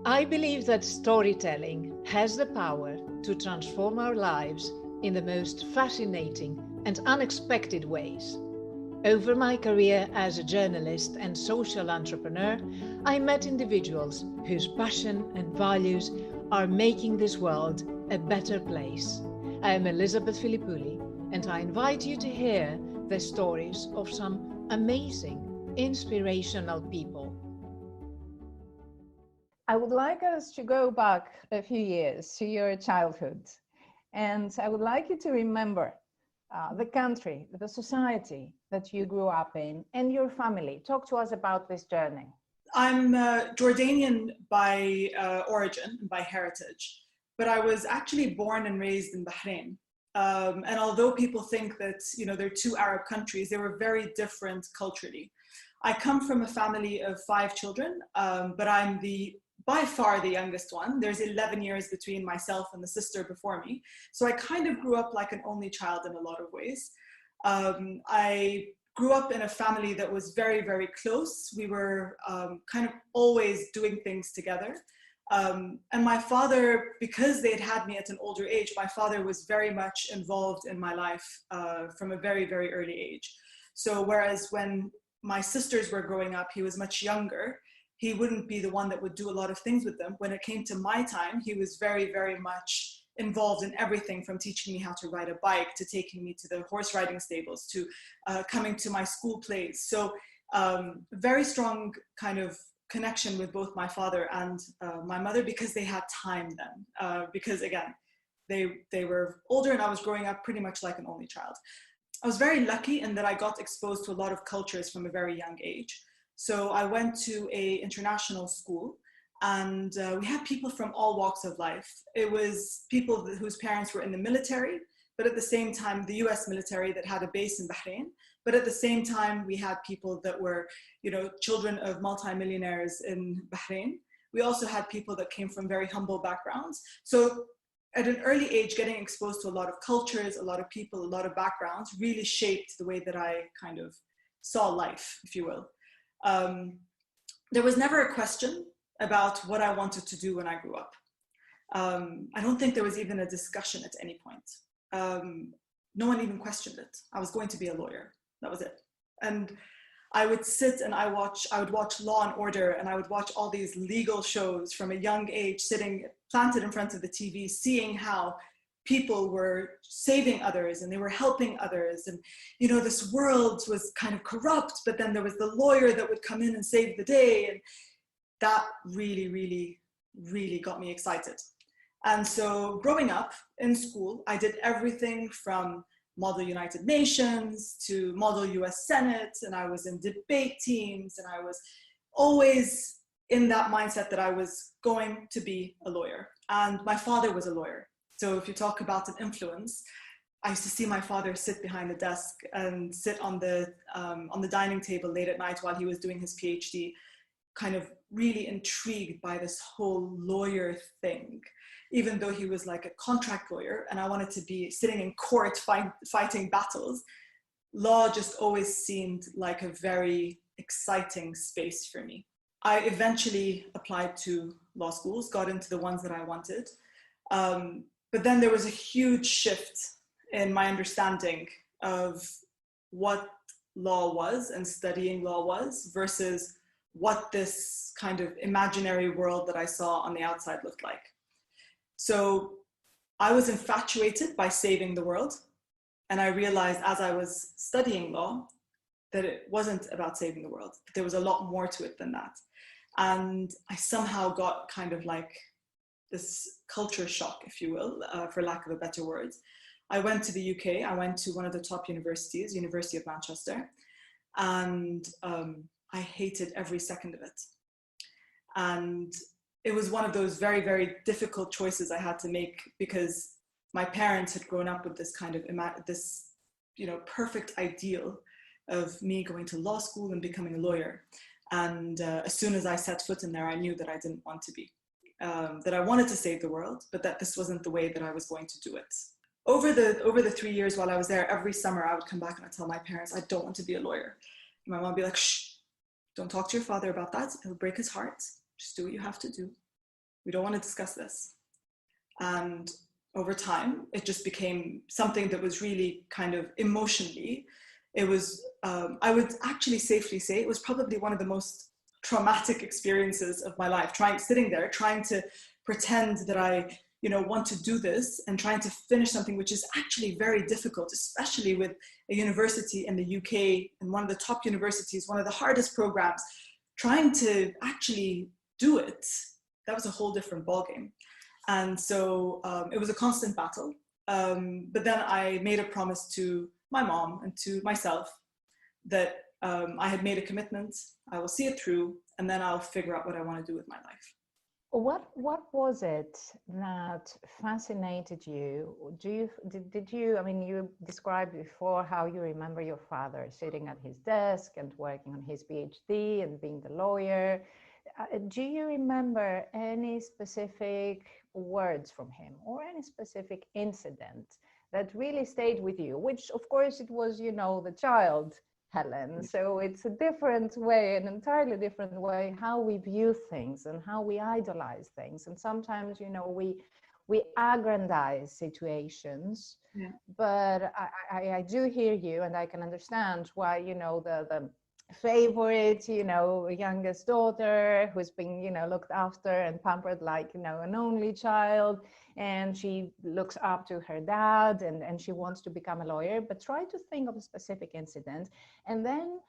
I believe that storytelling has the power to transform our lives in the most fascinating and unexpected ways. Over my career as a journalist and social entrepreneur, I met individuals whose passion and values are making this world a better place. I am Elizabeth Filippouli, and I invite you to hear the stories of some amazing, inspirational people. I would like us to go back a few years to your childhood. And I would like you to remember the country, the society that you grew up in, and your family. Talk to us about this journey. I'm Jordanian by origin, by heritage, but I was actually born and raised in Bahrain. And although people think that, they're two Arab countries, they were very different culturally. I come from a family of 5 children, but I'm by far the youngest one. There's 11 years between myself and the sister before me. So I kind of grew up like an only child in a lot of ways. I grew up in a family that was very, very close. We were kind of always doing things together. And my father, because they'd had me at an older age, my father was very much involved in my life from a very, very early age. So whereas when my sisters were growing up, he was much younger. He wouldn't be the one that would do a lot of things with them. When it came to my time, he was very, very much involved in everything, from teaching me how to ride a bike, to taking me to the horse riding stables, to coming to my school plays. So very strong kind of connection with both my father and my mother, because they had time then. Because again, they were older and I was growing up pretty much like an only child. I was very lucky in that I got exposed to a lot of cultures from a very young age. So I went to an international school, and we had people from all walks of life. It was people whose parents were in the military, but at the same time, the US military that had a base in Bahrain. But at the same time, we had people that were, children of multimillionaires in Bahrain. We also had people that came from very humble backgrounds. So at an early age, getting exposed to a lot of cultures, a lot of people, a lot of backgrounds really shaped the way that I kind of saw life, if you will. There was never a question about what I wanted to do when I grew up. I don't think there was even a discussion at any point. No one even questioned it. I was going to be a lawyer. That was it. And I would sit and I would watch Law and Order, and I would watch all these legal shows from a young age, sitting planted in front of the TV, seeing how people were saving others and they were helping others. And, this world was kind of corrupt, but then there was the lawyer that would come in and save the day. And that really, really, really got me excited. And so growing up in school, I did everything from Model United Nations to Model US Senate, and I was in debate teams, and I was always in that mindset that I was going to be a lawyer. And my father was a lawyer. So if you talk about an influence, I used to see my father sit behind the desk and sit on the dining table late at night while he was doing his PhD, kind of really intrigued by this whole lawyer thing, even though he was like a contract lawyer and I wanted to be sitting in court fighting battles. Law just always seemed like a very exciting space for me. I eventually applied to law schools, got into the ones that I wanted. But then there was a huge shift in my understanding of what law was and studying law was versus what this kind of imaginary world that I saw on the outside looked like. So I was infatuated by saving the world. And I realized as I was studying law that it wasn't about saving the world. There was a lot more to it than that. And I somehow got kind of like this culture shock, if you will, for lack of a better word. I went to the UK. I went to one of the top universities, University of Manchester, and I hated every second of it. And it was one of those very, very difficult choices I had to make, because my parents had grown up with this kind of perfect ideal of me going to law school and becoming a lawyer. And as soon as I set foot in there, I knew that I didn't want to be. That I wanted to save the world, but that this wasn't the way that I was going to do it. Over the 3 years while I was there, every summer I would come back and I'd tell my parents, I don't want to be a lawyer. And my mom would be like, shh, don't talk to your father about that. It'll break his heart. Just do what you have to do. We don't want to discuss this. And over time, it just became something that was really kind of emotionally, it was, I would actually safely say it was probably one of the most traumatic experiences of my life, sitting there, trying to pretend that I, want to do this and trying to finish something which is actually very difficult, especially with a university in the UK and one of the top universities, one of the hardest programs, trying to actually do it. That was a whole different ballgame. And so it was a constant battle. But then I made a promise to my mom and to myself that I had made a commitment, I will see it through, and then I'll figure out what I want to do with my life. What was it that fascinated you? Did you, I mean, you described before how you remember your father sitting at his desk and working on his PhD and being the lawyer. Do you remember any specific words from him or any specific incident that really stayed with you? Which, of course, it was, the child, Helen. So it's a different way, an entirely different way, how we view things and how we idolize things. And sometimes, we aggrandize situations, yeah. But I do hear you, and I can understand why, the favorite, youngest daughter who's been, looked after and pampered like, an only child, and she looks up to her dad and she wants to become a lawyer. But try to think of a specific incident. And then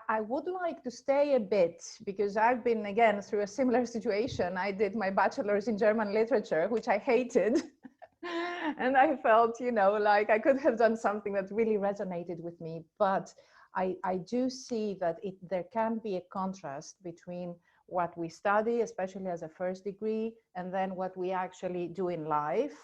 I would like to stay a bit, because I've been, again, through a similar situation. I did my bachelor's in German literature, which I hated. And I felt, like I could have done something that really resonated with me. But I do see that there can be a contrast between what we study, especially as a first degree, and then what we actually do in life.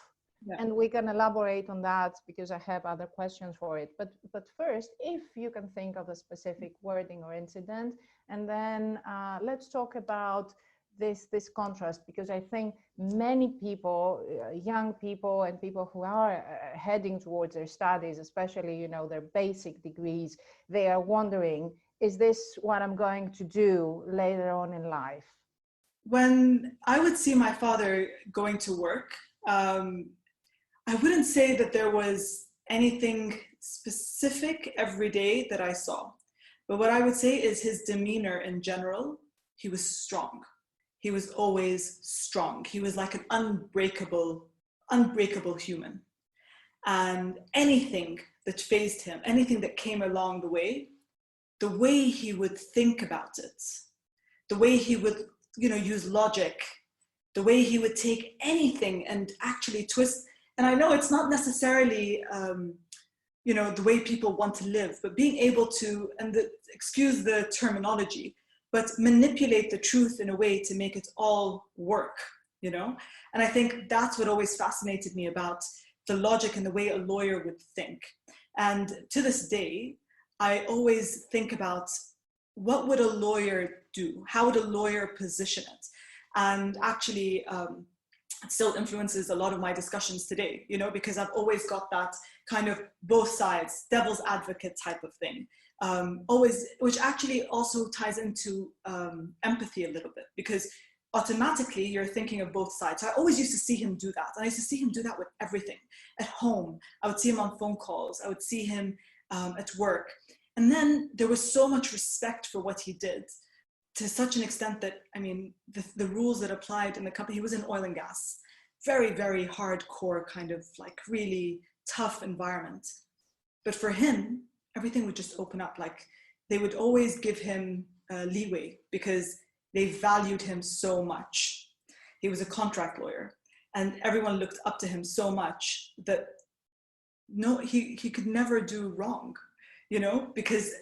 Yeah. And we can elaborate on that because I have other questions for it. But first, if you can think of a specific wording or incident, and then let's talk about this contrast, because I think many people, young people and people who are heading towards their studies, especially, their basic degrees, they are wondering, is this what I'm going to do later on in life? When I would see my father going to work, I wouldn't say that there was anything specific every day that I saw. But what I would say is his demeanor in general, he was strong. He was always strong. He was like an unbreakable human. And anything that faced him, anything that came along the way he would think about it, the way he would, use logic, the way he would take anything and actually twist. And I know it's not necessarily, the way people want to live, but being able to, excuse the terminology, but manipulate the truth in a way to make it all work, And I think that's what always fascinated me about the logic and the way a lawyer would think. And to this day, I always think about what would a lawyer do? How would a lawyer position it? And actually, it still influences a lot of my discussions today, because I've always got that kind of both sides, devil's advocate type of thing. Always, which actually also ties into empathy a little bit, because automatically you're thinking of both sides. So I always used to see him do that. And I used to see him do that with everything. At home, I would see him on phone calls. I would see him at work. And then there was so much respect for what he did, to such an extent that, the rules that applied in the company, he was in oil and gas, very, very hardcore kind of like really tough environment. But for him, everything would just open up. Like they would always give him leeway because they valued him so much. He was a contract lawyer and everyone looked up to him so much that he could never do wrong, because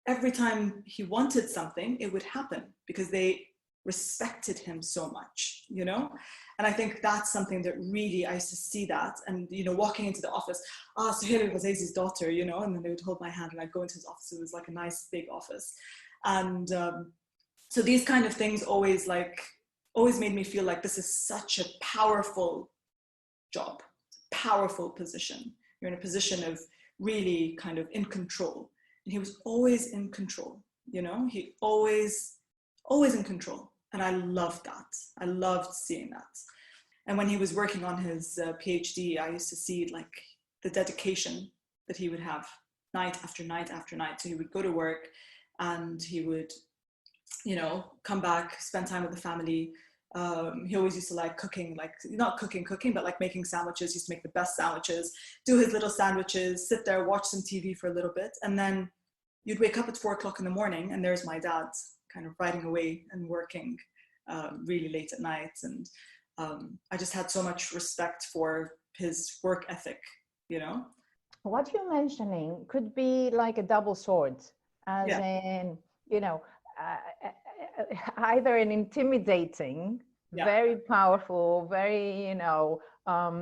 every time he wanted something, it would happen because they respected him so much, And I think that's something that really, I used to see that. And, walking into the office, so Helen Al Uzaizi's daughter, and then they would hold my hand and I'd go into his office. It was like a nice big office. And so these kind of things always made me feel like this is such a powerful job, powerful position. You're in a position of really kind of in control. And he was always in control, he always in control. And I loved that. I loved seeing that. And when he was working on his PhD, I used to see like the dedication that he would have night after night after night. So he would go to work and he would, you know, come back, spend time with the family. He always used to like cooking, like not cooking, but like making sandwiches. He used to make the best sandwiches, do his little sandwiches, sit there, watch some TV for a little bit. And then you'd wake up at 4 o'clock in the morning and there's my dad kind of riding away and working really late at night. And I just had so much respect for his work ethic, you know? What you're mentioning could be like a double sword, as in, you know, either an intimidating, very powerful, very, you know,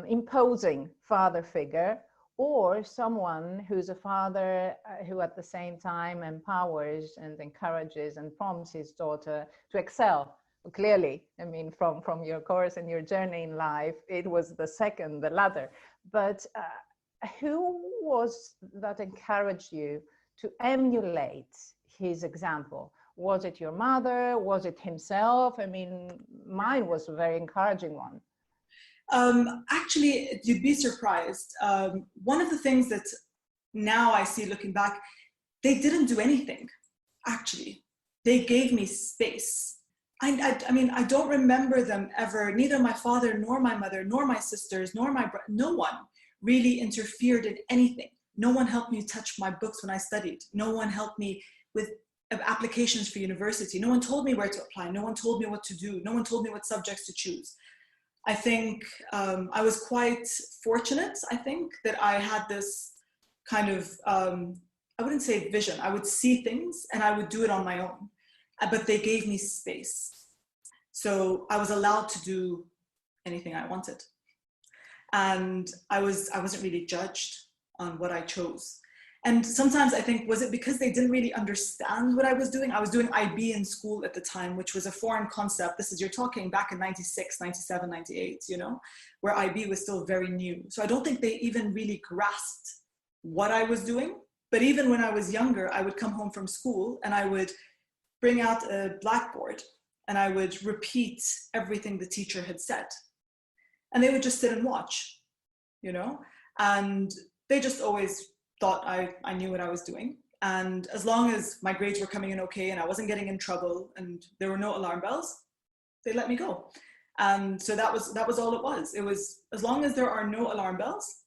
imposing father figure, or someone who's a father who at the same time empowers and encourages and prompts his daughter to excel. Clearly, I mean, from your course and your journey in life, it was the second, the latter. But who was that encouraged you to emulate his example? Was it your mother? Was it himself? I mean, mine was a very encouraging one. Actually, you'd be surprised. One of the things that now I see looking back, they didn't do anything, actually. They gave me space. I mean, I don't remember them ever, neither my father, nor my mother, nor my sisters, nor my brother, no one really interfered in anything. No one helped me touch my books when I studied. No one helped me with applications for university. No one told me where to apply. No one told me what to do. No one told me what subjects to choose. I think I was quite fortunate, I think, that I had this kind of, I wouldn't say vision. I would see things and I would do it on my own. But they gave me space. So I was allowed to do anything I wanted. And I wasn't really judged on what I chose. And sometimes I think, was it because they didn't really understand what I was doing? I was doing IB in school at the time, which was a foreign concept. This is, you're talking back in 96, 97, 98, you know, where IB was still very new. So I don't think they even really grasped what I was doing. But even when I was younger, I would come home from school and I would bring out a blackboard and I would repeat everything the teacher had said. And they would just sit and watch, you know, and they just always thought I knew what I was doing. And as long as my grades were coming in okay and I wasn't getting in trouble and there were no alarm bells, they let me go. And so that was all it was. It was, as long as there are no alarm bells,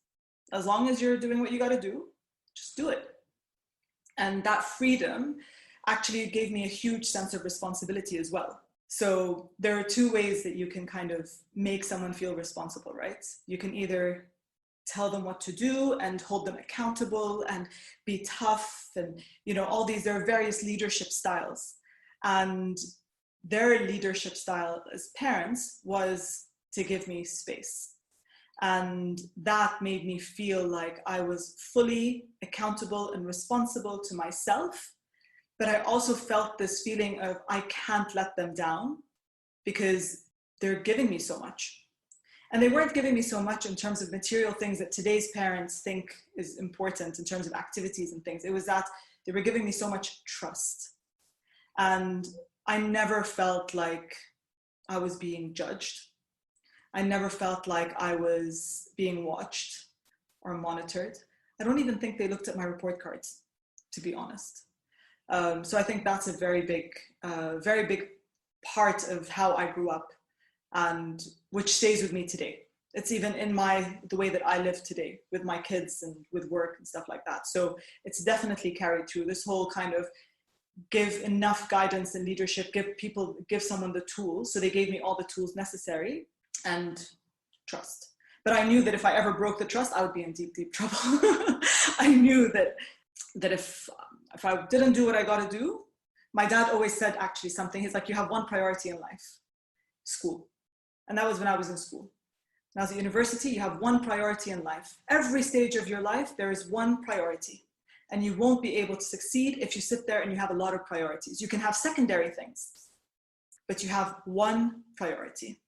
as long as you're doing what you got to do, just do it. And that freedom actually gave me a huge sense of responsibility as well. So there are two ways that you can kind of make someone feel responsible, right? You can either tell them what to do and hold them accountable and be tough and, you know, all these, there are various leadership styles. And their leadership style as parents was to give me space. And that made me feel like I was fully accountable and responsible to myself. But I also felt this feeling of I can't let them down because they're giving me so much. And they weren't giving me so much in terms of material things that today's parents think is important in terms of activities and things. It was that they were giving me so much trust. And I never felt like I was being judged. I never felt like I was being watched or monitored. I don't even think they looked at my report cards, to be honest. So I think that's a very big part of how I grew up and which stays with me today. It's even in the way that I live today with my kids and with work and stuff like that. So it's definitely carried through this whole kind of give enough guidance and leadership, give someone the tools. So they gave me all the tools necessary and trust. But I knew that if I ever broke the trust, I would be in deep, deep trouble. I knew that if I didn't do what I got to do, my dad always said actually something. He's like, you have one priority in life, school. And that was when I was in school. When I was at university, you have one priority in life. Every stage of your life, there is one priority. And you won't be able to succeed if you sit there and you have a lot of priorities. You can have secondary things, but you have one priority.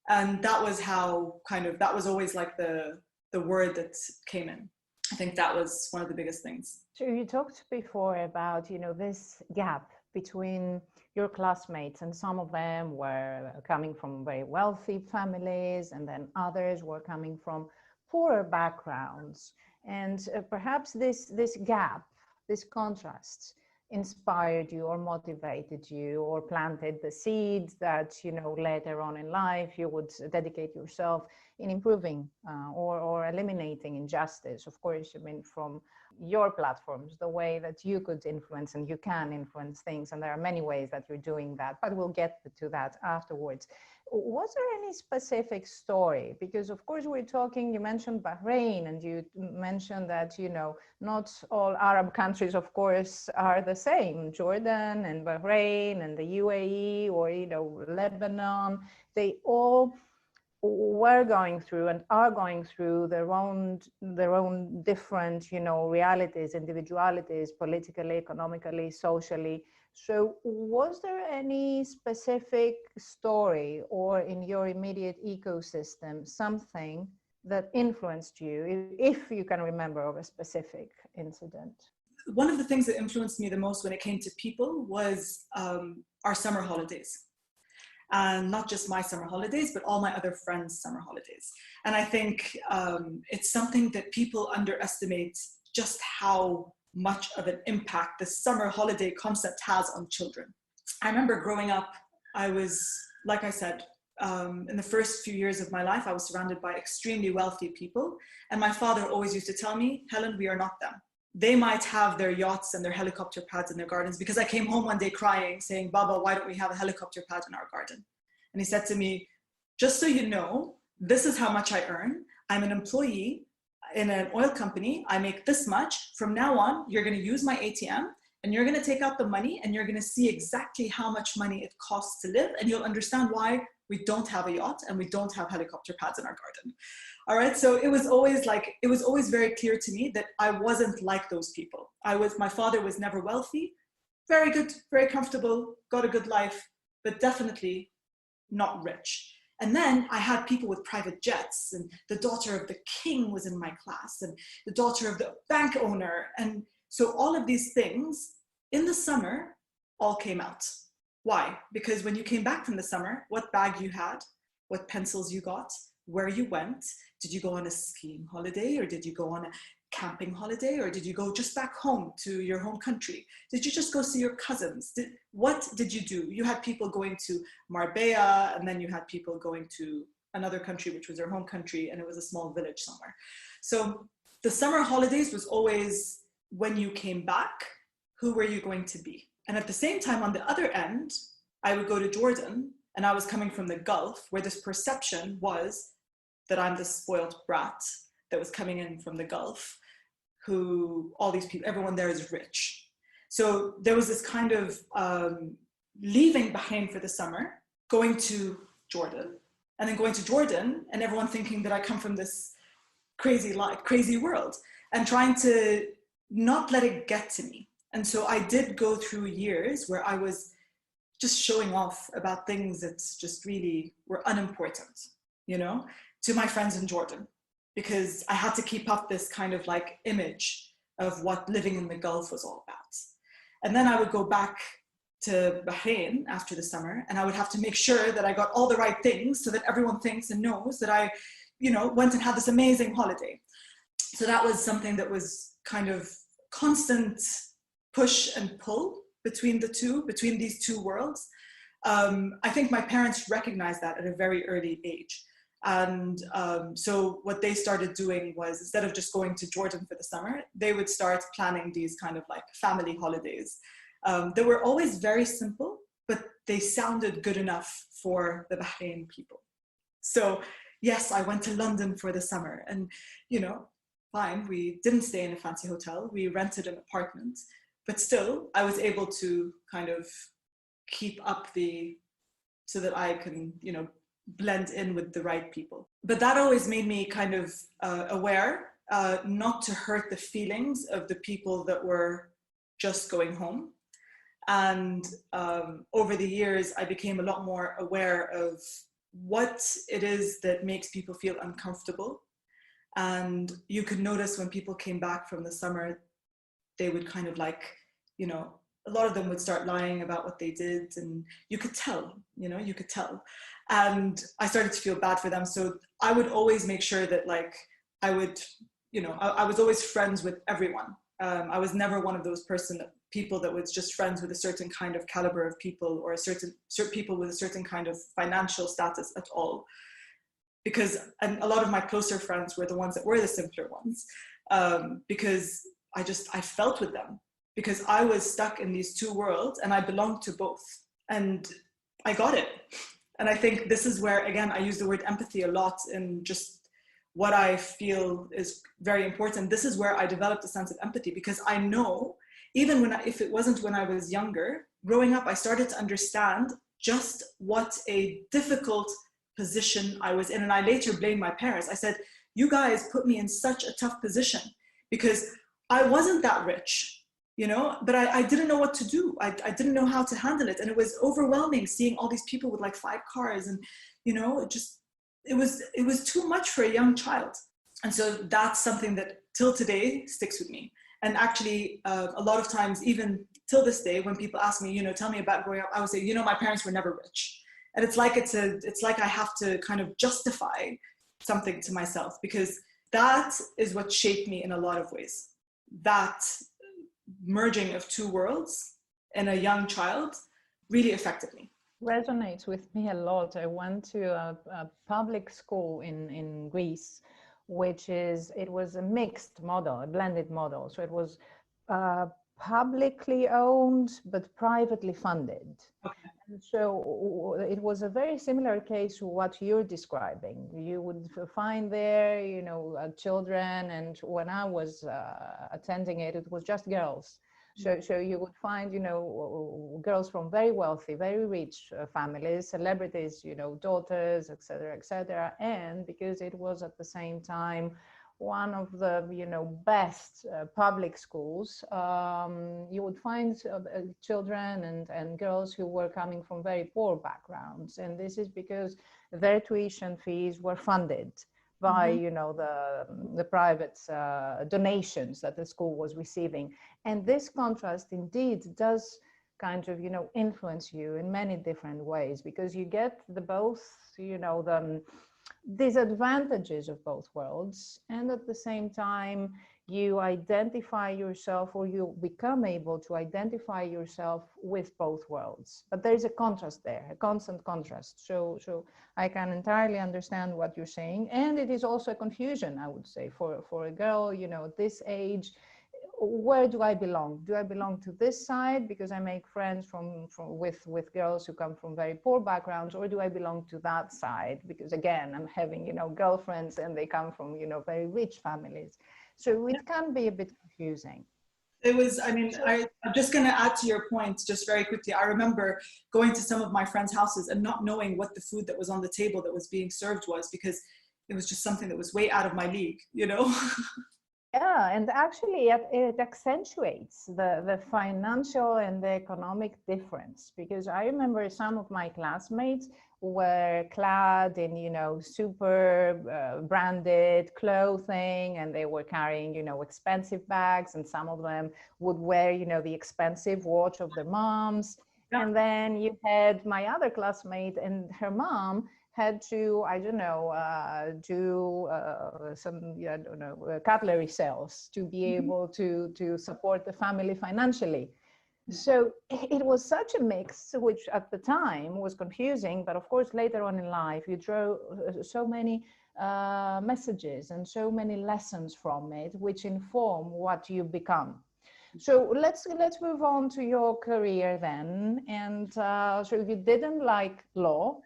And that was that was always like the word that came in. I think that was one of the biggest things. So you talked before about, this gap between your classmates, and some of them were coming from very wealthy families, and then others were coming from poorer backgrounds. And perhaps this gap, this contrast, inspired you or motivated you or planted the seeds that, you know, later on in life you would dedicate yourself in improving or eliminating injustice. Of course, I mean, from your platforms, the way that you could influence and you can influence things, and there are many ways that you're doing that, but we'll get to that afterwards. Was there any specific story? Because of course we're talking, you mentioned Bahrain, and you mentioned that, you know, not all Arab countries, of course, are the same. Jordan and Bahrain and the UAE, or, you know, Lebanon, they all were going through and are going through their own different, you know, realities, individualities, politically, economically, socially. So was there any specific story, or in your immediate ecosystem, something that influenced you, if you can remember, of a specific incident? One of the things that influenced me the most when it came to people was our summer holidays. And not just my summer holidays, but all my other friends' summer holidays. And I think it's something that people underestimate, just how much of an impact the summer holiday concept has on children. I remember growing up, I was, like I said, in the first few years of my life, I was surrounded by extremely wealthy people. And my father always used to tell me, Helen, we are not them. They might have their yachts and their helicopter pads in their gardens, because I came home one day crying, saying, Baba, why don't we have a helicopter pad in our garden? And he said to me, just so you know, this is how much I earn. I'm an employee in an oil company. I make this much. From now on, you're going to use my ATM, and you're going to take out the money, and you're going to see exactly how much money it costs to live. And you'll understand why we don't have a yacht and we don't have helicopter pads in our garden. All right. So it was always very clear to me that I wasn't like those people. My father was never wealthy, very good, very comfortable, got a good life, but definitely not rich. And then I had people with private jets, and the daughter of the king was in my class, and the daughter of the bank owner. And so all of these things in the summer all came out. Why? Because when you came back from the summer, what bag you had, what pencils you got, where you went, did you go on a skiing holiday, or did you go on a camping holiday, or did you go just back home to your home country? Did you just go see your cousins? What did you do? You had people going to Marbella, and then you had people going to another country, which was their home country, and it was a small village somewhere. So the summer holidays was always, when you came back, who were you going to be? And at the same time, on the other end, I would go to Jordan, and I was coming from the Gulf, where this perception was that I'm this spoiled brat that was coming in from the Gulf, who all these people, everyone there is rich. So there was this kind of leaving Bahrain for the summer, going to Jordan, and then going to Jordan, and everyone thinking that I come from this crazy life, crazy world, and trying to not let it get to me. And so I did go through years where I was just showing off about things that just really were unimportant, you know, to my friends in Jordan, because I had to keep up this kind of like image of what living in the Gulf was all about. And then I would go back to Bahrain after the summer, and I would have to make sure that I got all the right things so that everyone thinks and knows that I, you know, went and had this amazing holiday. So that was something that was kind of constant push and pull between these two worlds. I think my parents recognized that at a very early age. And so what they started doing was, instead of just going to Jordan for the summer, they would start planning these kind of like family holidays. They were always very simple, but they sounded good enough for the Bahrain people. So yes, I went to London for the summer, and, you know, fine, we didn't stay in a fancy hotel, we rented an apartment, but still I was able to kind of keep up so that I can, you know, blend in with the right people. But that always made me kind of aware not to hurt the feelings of the people that were just going home. And over the years, I became a lot more aware of what it is that makes people feel uncomfortable. And you could notice when people came back from the summer, they would kind of like, you know, a lot of them would start lying about what they did, and you could tell, you could tell. And I started to feel bad for them. So I would always make sure that like I would, I was always friends with everyone. I was never one of those people that was just friends with a certain kind of caliber of people, or certain people with a certain kind of financial status at all. Because a lot of my closer friends were the ones that were the simpler ones, because I felt with them, because I was stuck in these two worlds and I belonged to both, and I got it. And I think this is where, again, I use the word empathy a lot in just what I feel is very important. This is where I developed a sense of empathy, because I know, even if it wasn't when I was younger, growing up, I started to understand just what a difficult position I was in. And I later blamed my parents. I said, you guys put me in such a tough position, because I wasn't that rich, but I didn't know what to do. I didn't know how to handle it. And it was overwhelming seeing all these people with like 5 cars, and, it was too much for a young child. And so that's something that till today sticks with me. And actually, a lot of times, even till this day, when people ask me, tell me about growing up, I would say, my parents were never rich. And it's like I have to kind of justify something to myself, because that is what shaped me in a lot of ways. That merging of two worlds in a young child really affected me. Resonates with me a lot. I went to a public school in Greece, it was a mixed model, a blended model. So it was publicly owned, but privately funded. Okay. And so it was a very similar case to what you're describing. You would find there, children, and when I was attending it, it was just girls. So you would find, girls from very wealthy, very rich families, celebrities, daughters, etc. And because it was at the same time one of the, best public schools, you would find children and girls who were coming from very poor backgrounds. And this is because their tuition fees were funded by, the private donations that the school was receiving. And this contrast indeed does kind of, influence you in many different ways, because you get the disadvantages of both worlds, and at the same time you identify yourself, or you become able to identify yourself with both worlds. But there is a contrast there, a constant contrast. So I can entirely understand what you're saying, and it is also a confusion, I would say, for a girl, at this age. Where do I belong? Do I belong to this side because I make friends with girls who come from very poor backgrounds, or do I belong to that side because, again, I'm having, girlfriends and they come from, very rich families? So it can be a bit confusing. It was, I'm just going to add to your point just very quickly. I remember going to some of my friends' houses and not knowing what the food that was on the table that was being served was, because it was just something that was way out of my league, Yeah, and actually it accentuates the financial and the economic difference, because I remember some of my classmates were clad in, super branded clothing, and they were carrying, expensive bags, and some of them would wear, the expensive watch of their moms. Yeah. And then you had my other classmate, and her mom had to, do some, cutlery sales to be able to support the family financially. So it was such a mix, which at the time was confusing, but of course later on in life you draw so many messages and so many lessons from it, which inform what you become. So let's move on to your career then. And so you didn't like law,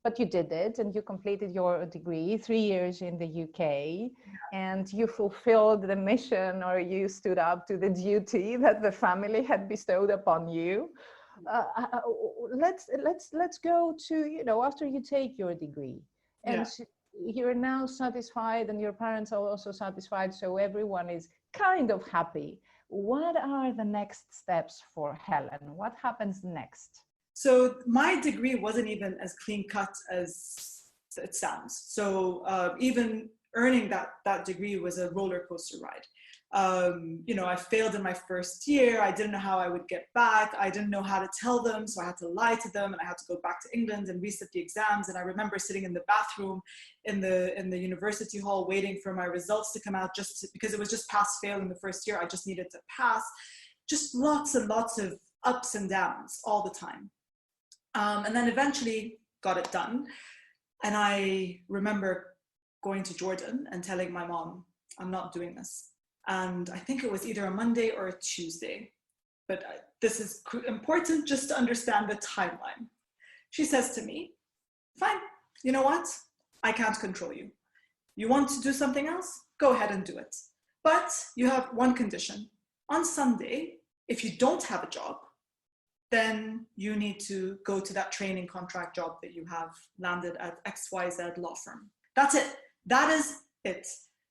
but you did it, and you completed your degree, 3 years in the UK, and you fulfilled the mission, or you stood up to the duty that the family had bestowed upon you. Let's go to, after you take your degree, and you're now satisfied, and your parents are also satisfied, so everyone is kind of happy. What are the next steps for Helen? What happens next? So my degree wasn't even as clean cut as it sounds. So even earning that degree was a roller coaster ride. I failed in my first year. I didn't know how I would get back. I didn't know how to tell them. So I had to lie to them, and I had to go back to England and resit the exams. And I remember sitting in the bathroom in the university hall, waiting for my results to come out, because it was just pass fail in the first year. I just needed to pass. Just lots and lots of ups and downs all the time. And then eventually got it done. And I remember going to Jordan and telling my mom, I'm not doing this. And I think it was either a Monday or a Tuesday, but this is important just to understand the timeline. She says to me, fine, you know what? I can't control you. You want to do something else? Go ahead and do it. But you have one condition. On Sunday, if you don't have a job, then you need to go to that training contract job that you have landed at XYZ law firm. That's it. That is it.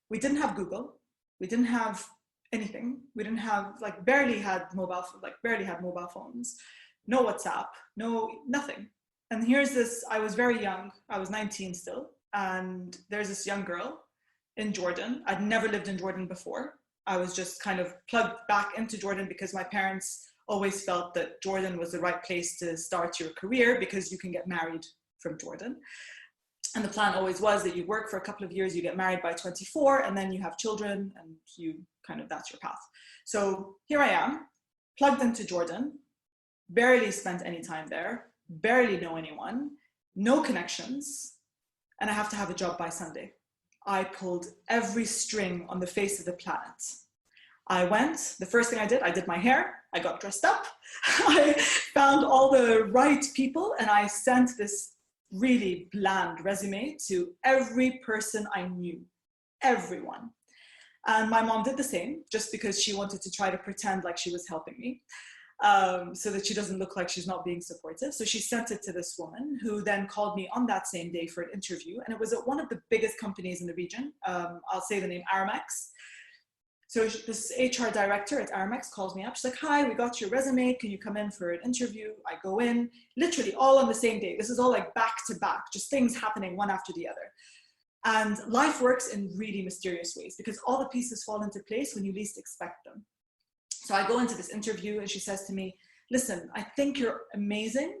We didn't have Google. We didn't have anything. We didn't have, barely had mobile phones, no WhatsApp, nothing. And here's this, I was very young. I was 19 still. And there's this young girl in Jordan. I'd never lived in Jordan before. I was just kind of plugged back into Jordan because my parents always felt that Jordan was the right place to start your career because you can get married from Jordan. And the plan always was that you work for a couple of years, you get married by 24, and then you have children, and that's your path. So here I am, plugged into Jordan, barely spent any time there, barely know anyone, no connections, and I have to have a job by Sunday. I pulled every string on the face of the planet. I went, the first thing I did my hair, I got dressed up, I found all the right people, and I sent this really bland resume to every person I knew, everyone. And my mom did the same, just because she wanted to try to pretend like she was helping me, so that she doesn't look like she's not being supportive. So she sent it to this woman, who then called me on that same day for an interview. And it was at one of the biggest companies in the region. I'll say the name, Aramex. So this HR director at Aramex calls me up. She's like, hi, we got your resume. Can you come in for an interview? I go in, literally all on the same day. This is all back to back, just things happening one after the other. And life works in really mysterious ways because all the pieces fall into place when you least expect them. So I go into this interview and she says to me, listen, I think you're amazing.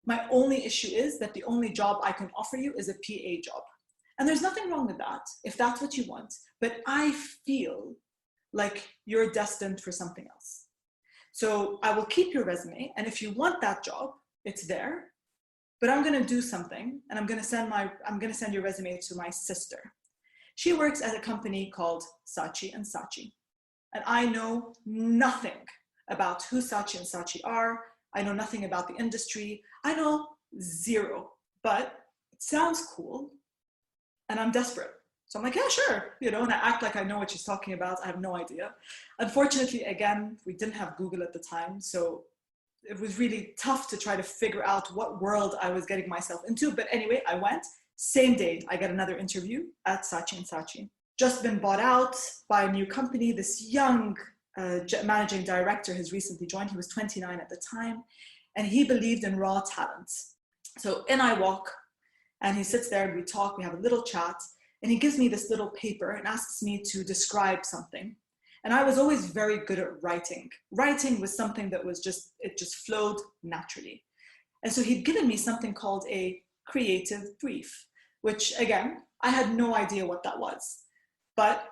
My only issue is that the only job I can offer you is a PA job. And there's nothing wrong with that, if that's what you want. But I feel like you're destined for something else. So I will keep your resume, and if you want that job, it's there. But I'm gonna do something, and I'm gonna send your resume to my sister. She works at a company called Saatchi and Saatchi. And I know nothing about who Saatchi and Saatchi are. I know nothing about the industry. I know zero, but it sounds cool, and I'm desperate. So I'm like, yeah, sure, and I act like I know what she's talking about. I have no idea. Unfortunately, again, we didn't have Google at the time, so it was really tough to try to figure out what world I was getting myself into. But anyway, I went. Same day, I get another interview at Saatchi and Saatchi. Just been bought out by a new company. This young managing director has recently joined. He was 29 at the time, and he believed in raw talent. So in I walk, and he sits there and we talk, we have a little chat. And he gives me this little paper and asks me to describe something. And I was always very good at writing. Writing was something that it just flowed naturally. And so he'd given me something called a creative brief, which again, I had no idea what that was. But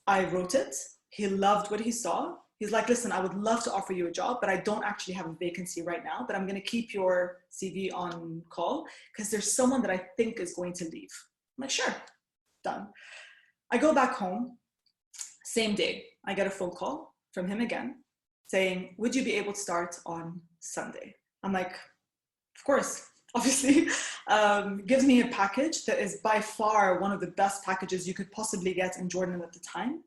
I wrote it. He loved what he saw. He's like, listen, I would love to offer you a job, but I don't actually have a vacancy right now, but I'm gonna keep your CV on call because there's someone that I think is going to leave. I'm like, sure. Done. I go back home, same day, I get a phone call from him again saying, would you be able to start on Sunday? I'm like, of course, obviously. Gives me a package that is by far one of the best packages you could possibly get in Jordan at the time.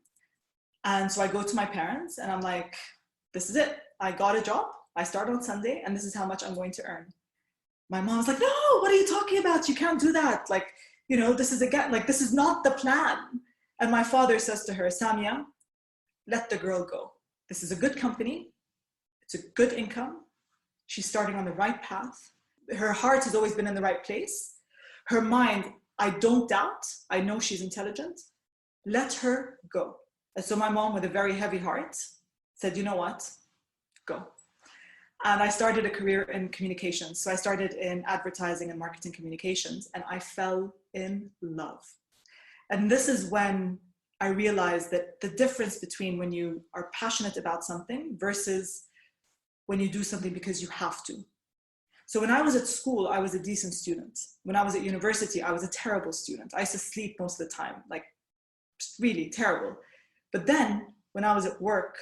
And so I go to my parents and I'm like, this is it. I got a job. I start on Sunday and this is how much I'm going to earn. My mom's like, no, what are you talking about? You can't do that. This is not the plan. And my father says to her, Samia, let the girl go. This is a good company. It's a good income. She's starting on the right path. Her heart has always been in the right place. Her mind, I don't doubt. I know she's intelligent. Let her go. So my mom, with a very heavy heart, said, you know what, go. And I started a career in communications. So I started in advertising and marketing communications, and I fell in love. And this is when I realized that the difference between when you are passionate about something versus when you do something because you have to. So when I was at school, I was a decent student. When I was at university, I was a terrible student. I used to sleep most of the time, like really terrible. But then when I was at work,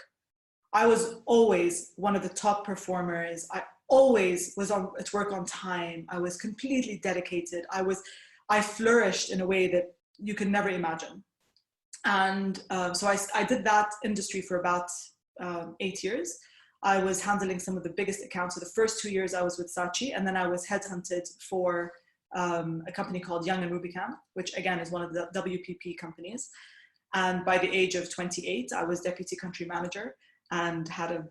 I was always one of the top performers. I always was at work on time. I was completely dedicated. I flourished in a way that you can never imagine. And so I did that industry for about 8 years. I was handling some of the biggest accounts. So the first 2 years I was with Saatchi, and then I was headhunted for a company called Young and Rubicam, which again is one of the WPP companies. And by the age of 28, I was deputy country manager and had an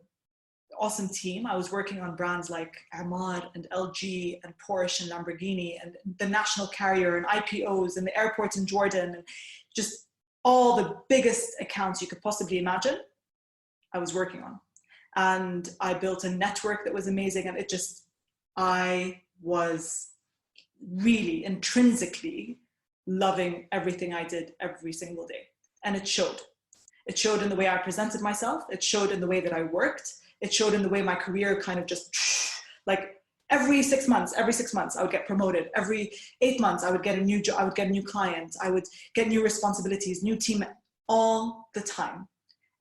awesome team. I was working on brands like EMAAR and LG and Porsche and Lamborghini and the national carrier and IPOs and the airports in Jordan, and just all the biggest accounts you could possibly imagine, I was working on. And I built a network that was amazing. And I was really intrinsically loving everything I did every single day. And it showed. It showed in the way I presented myself. It showed in the way that I worked. It showed in the way my career kind of just, like every 6 months, I would get promoted. Every 8 months, I would get a new job. I would get a new client. I would get new responsibilities, new team, all the time.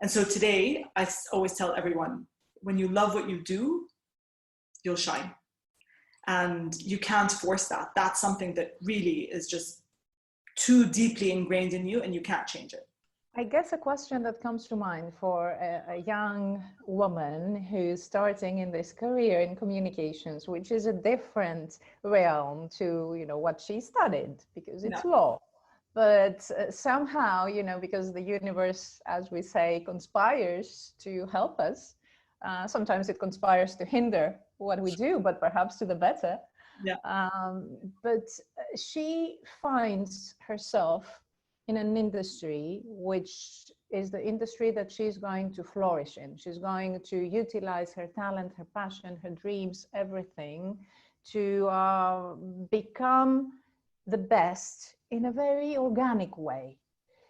And so today, I always tell everyone, when you love what you do, you'll shine. And you can't force that. That's something that really is just too deeply ingrained in you, and you can't change it. I guess a question that comes to mind for a young woman who's starting in this career in communications, which is a different realm to, what she studied, because it's law. But somehow, because the universe, as we say, conspires to help us. Sometimes it conspires to hinder what we do, but perhaps to the better. Yeah. But she finds herself in an industry which is the industry that she's going to flourish in. She's going to utilize her talent, her passion, her dreams, everything to become the best in a very organic way.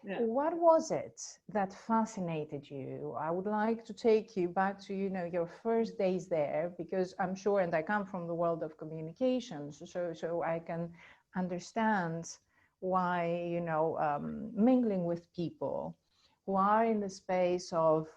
Yeah. What was it that fascinated you? I would like to take you back to, your first days there, because I'm sure, and I come from the world of communications, so I can understand why, mingling with people who are in the space of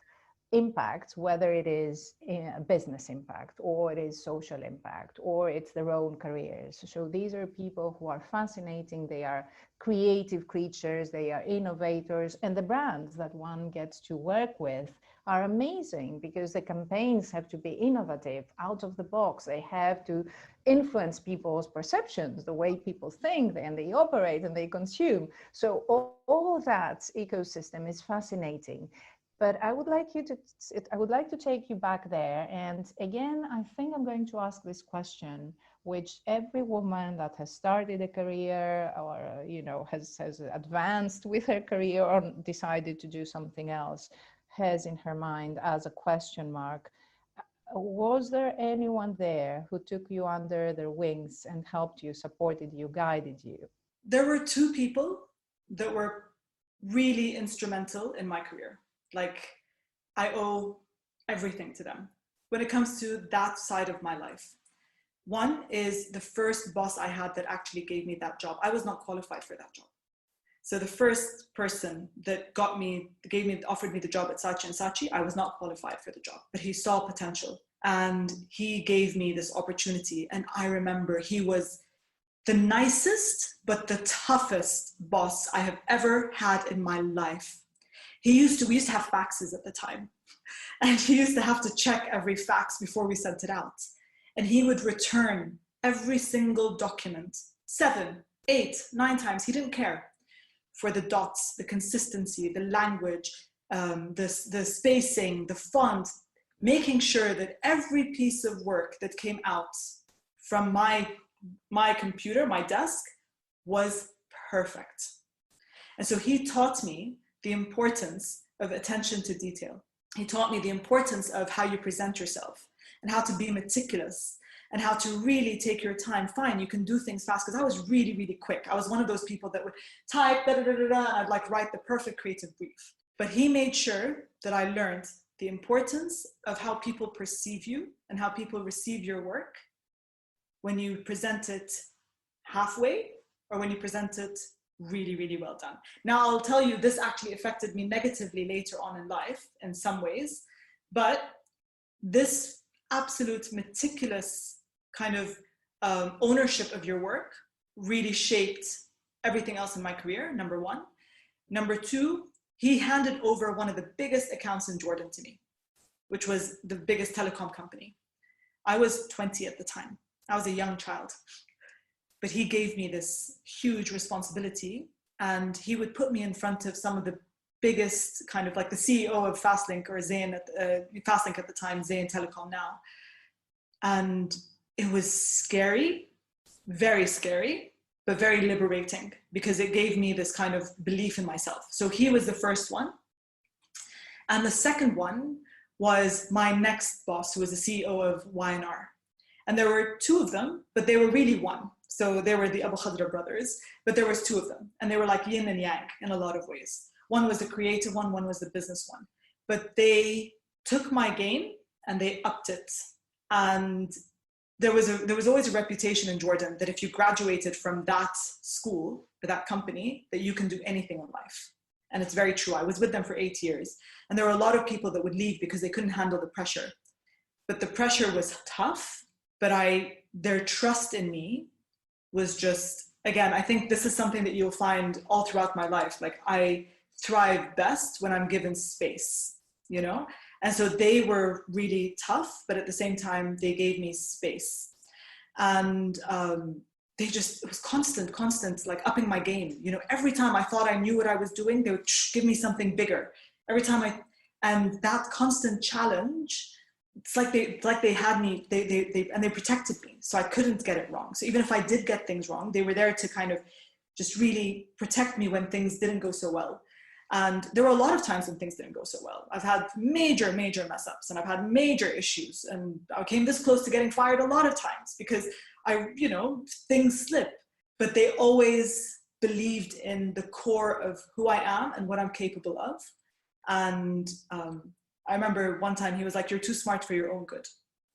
impact, whether it is a business impact or it is social impact or it's their own careers. So these are people who are fascinating. They are creative creatures, they are innovators, and the brands that one gets to work with are amazing because the campaigns have to be innovative, out of the box. They have to influence people's perceptions, the way people think and they operate and they consume. So all that ecosystem is fascinating. But I would like to take you back there. And again, I think I'm going to ask this question, which every woman that has started a career or, has advanced with her career or decided to do something else has in her mind as a question mark. Was there anyone there who took you under their wings and helped you, supported you, guided you? There were two people that were really instrumental in my career. Like, I owe everything to them when it comes to that side of my life. One is the first boss I had that actually gave me that job. I was not qualified for that job. So the first person that offered me the job at Saatchi and Saatchi, I was not qualified for the job, but he saw potential and he gave me this opportunity. And I remember he was the nicest, but the toughest boss I have ever had in my life. We used to have faxes at the time, and he used to have to check every fax before we sent it out. And he would return every single document 7, 8, 9 times. He didn't care for the dots, the consistency, the language, the spacing, the font, making sure that every piece of work that came out from my computer, my desk, was perfect. And so he taught me the importance of attention to detail. He taught me the importance of how you present yourself and how to be meticulous and how to really take your time. Fine, you can do things fast, because I was really, really quick. I was one of those people that would type, and I'd like write the perfect creative brief. But he made sure that I learned the importance of how people perceive you and how people receive your work when you present it halfway or when you present it really, really well done. Now, I'll tell you, this actually affected me negatively later on in life in some ways, but this absolute meticulous kind of ownership of your work really shaped everything else in my career, number one. Number two, he handed over one of the biggest accounts in Jordan to me, which was the biggest telecom company. I was 20 at the time. I was a young child. But he gave me this huge responsibility, and he would put me in front of some of the biggest, kind of like the CEO of Fastlink, or Zain Fastlink at the time, Zain Telecom now. And it was scary, very scary, but very liberating, because it gave me this kind of belief in myself. So he was the first one. And the second one was my next boss, who was the CEO of Y&R. And there were two of them, but they were really one. So they were the Abu Khadra brothers, but there was two of them. And they were like yin and yang in a lot of ways. One was the creative one was the business one. But they took my game and they upped it. And there was always a reputation in Jordan that if you graduated from that school, or that company, that you can do anything in life. And it's very true. I was with them for 8 years. And there were a lot of people that would leave because they couldn't handle the pressure. But the pressure was tough, but their trust in me was just, again, I think this is something that you'll find all throughout my life. Like, I thrive best when I'm given space, you know? And so they were really tough, but at the same time, they gave me space. And it was constant, like upping my game. You know, every time I thought I knew what I was doing, they would give me something bigger. Every time and that constant challenge, it's like they had me, they protected me, so I couldn't get it wrong. So even if I did get things wrong, they were there to kind of just really protect me when things didn't go so well. And there were a lot of times when things didn't go so well. I've had major mess ups, and I've had major issues, and I came this close to getting fired a lot of times because things slip. But they always believed in the core of who I am and what I'm capable of. And I remember one time he was like, "You're too smart for your own good."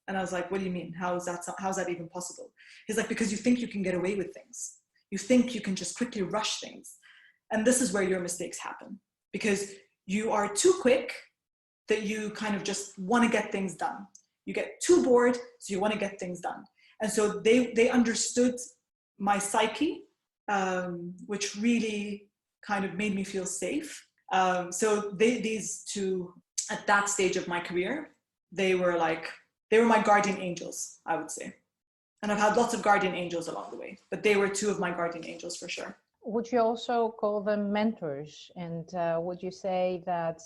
And I was like, "What do you mean? How's that even possible?" He's like, "Because you think you can get away with things. You think you can just quickly rush things. And this is where your mistakes happen, because you are too quick, that you kind of just want to get things done. You get too bored, so you want to get things done." And so they understood my psyche, which really kind of made me feel safe. So these two, at that stage of my career, they were my guardian angels, I would say. And I've had lots of guardian angels along the way, but they were two of my guardian angels for sure. Would you also call them mentors? And would you say that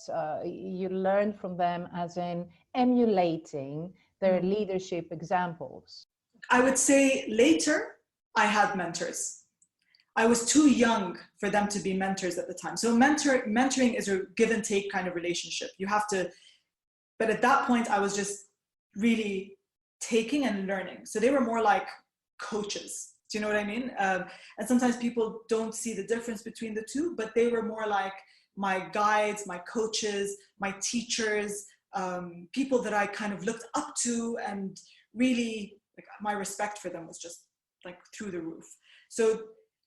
you learned from them as in emulating their leadership examples? I would say later I had mentors. I was too young for them to be mentors at the time. So mentoring is a give and take kind of relationship. You have to, but at that point I was just really taking and learning. So they were more like coaches. Do you know what I mean? And sometimes people don't see the difference between the two, but they were more like my guides, my coaches, my teachers, people that I kind of looked up to, and really like my respect for them was just like through the roof. So